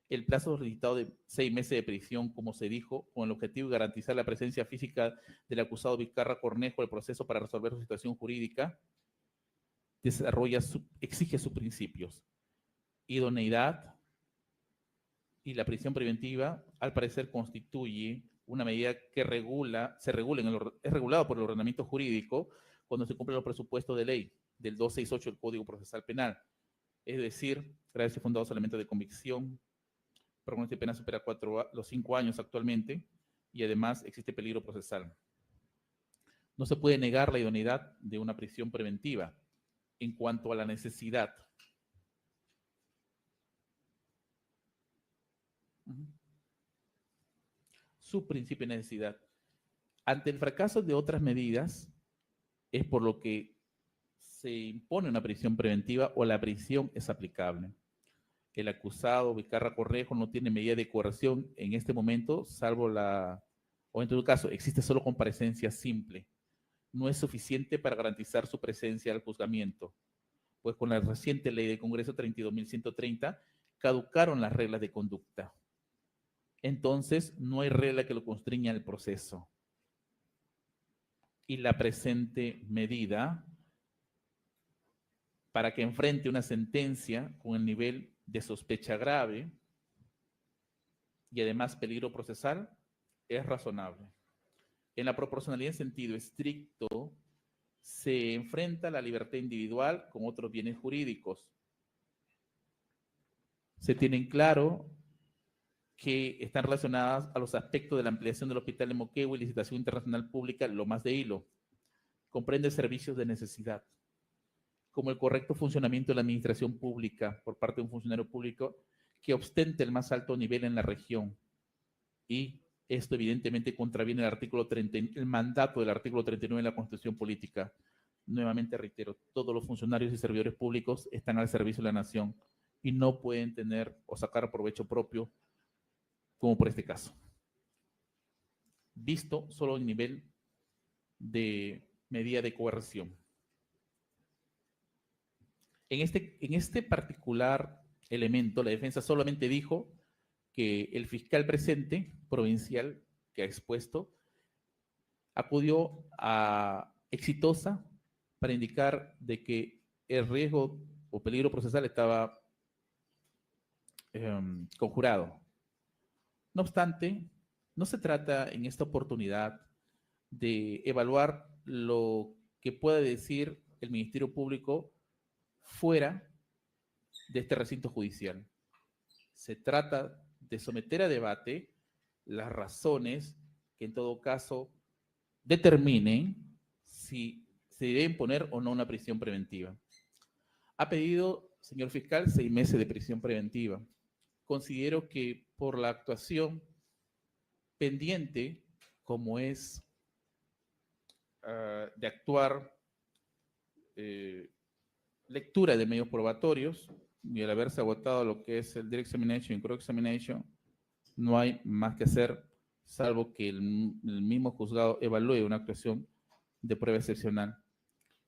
El plazo solicitado de 6 meses de prisión, como se dijo, con el objetivo de garantizar la presencia física del acusado Vizcarra Cornejo en el proceso para resolver su situación jurídica, exige sus principios: idoneidad, y la prisión preventiva, al parecer, constituye una medida que es regulado por el ordenamiento jurídico cuando se cumplen los presupuestos de ley del 268 del Código Procesal Penal. Es decir, gracias a fundados elementos de convicción, prognosis de pena supera los 5 años actualmente, y además existe peligro procesal. No se puede negar la idoneidad de una prisión preventiva en cuanto a la necesidad. Su principio de necesidad. Ante el fracaso de otras medidas, es por lo que se impone una prisión preventiva o la prisión es aplicable. El acusado Vizcarra Cornejo no tiene medida de coerción en este momento, salvo o en todo caso, existe solo comparecencia simple. No es suficiente para garantizar su presencia al juzgamiento, pues con la reciente ley del Congreso 32.130 caducaron las reglas de conducta. Entonces, no hay regla que lo constriña al proceso. Y la presente medida, para que enfrente una sentencia con el nivel de sospecha grave y además peligro procesal, es razonable. En la proporcionalidad en sentido estricto, se enfrenta la libertad individual con otros bienes jurídicos. Se tienen claro que están relacionadas a los aspectos de la ampliación del Hospital de Moquegua y licitación internacional pública Lomas de Hilo. Comprende servicios de necesidad, como el correcto funcionamiento de la administración pública por parte de un funcionario público que ostente el más alto nivel en la región. Y esto evidentemente contraviene el mandato del artículo 39 de la Constitución Política. Nuevamente reitero, todos los funcionarios y servidores públicos están al servicio de la nación y no pueden tener o sacar provecho propio, como por este caso. Visto solo el nivel de medida de coerción. En este particular elemento, la defensa solamente dijo que el fiscal presente, provincial, que ha expuesto, acudió a exitosa para indicar de que el riesgo o peligro procesal estaba conjurado. No obstante, no se trata en esta oportunidad de evaluar lo que pueda decir el Ministerio Público fuera de este recinto judicial. Se trata de someter a debate las razones que en todo caso determinen si se debe imponer o no una prisión preventiva. Ha pedido, señor fiscal, 6 meses de prisión preventiva. Considero que por la actuación pendiente, como es de actuar lectura de medios probatorios y al haberse agotado lo que es el direct examination y cross examination, no hay más que hacer salvo que el mismo juzgado evalúe una actuación de prueba excepcional.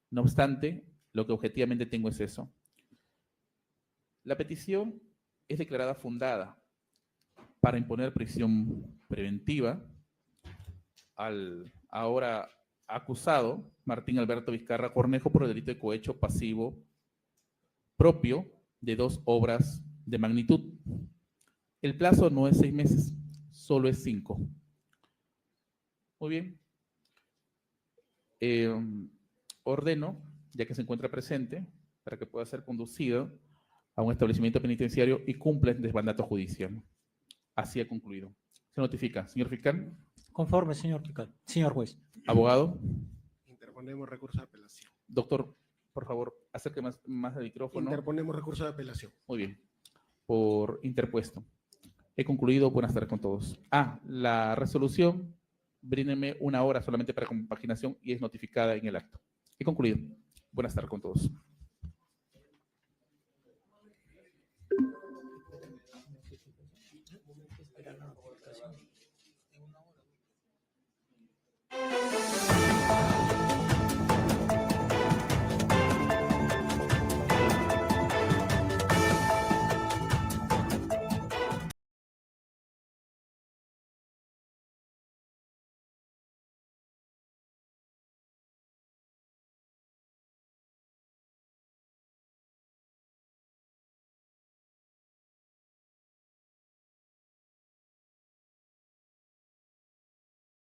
No obstante, lo que objetivamente tengo es eso. La petición es declarada fundada para imponer prisión preventiva al ahora acusado Martín Alberto Vizcarra Cornejo por el delito de cohecho pasivo propio de 2 obras de magnitud. El plazo no es 6 meses, solo es 5. Muy bien. Ordeno, ya que se encuentra presente, para que pueda ser conducido a un establecimiento penitenciario y cumpla el mandato judicial. Así ha concluido. Se notifica. Señor fiscal. Conforme, señor fiscal. Señor juez. Abogado. Interponemos recurso de apelación. Doctor, por favor, acerque más el micrófono. Interponemos recurso de apelación. Muy bien. Por interpuesto. He concluido. Buenas tardes con todos. La resolución, bríndeme 1 hora solamente para compaginación y es notificada en el acto. He concluido. Buenas tardes con todos. Esperar la notificación.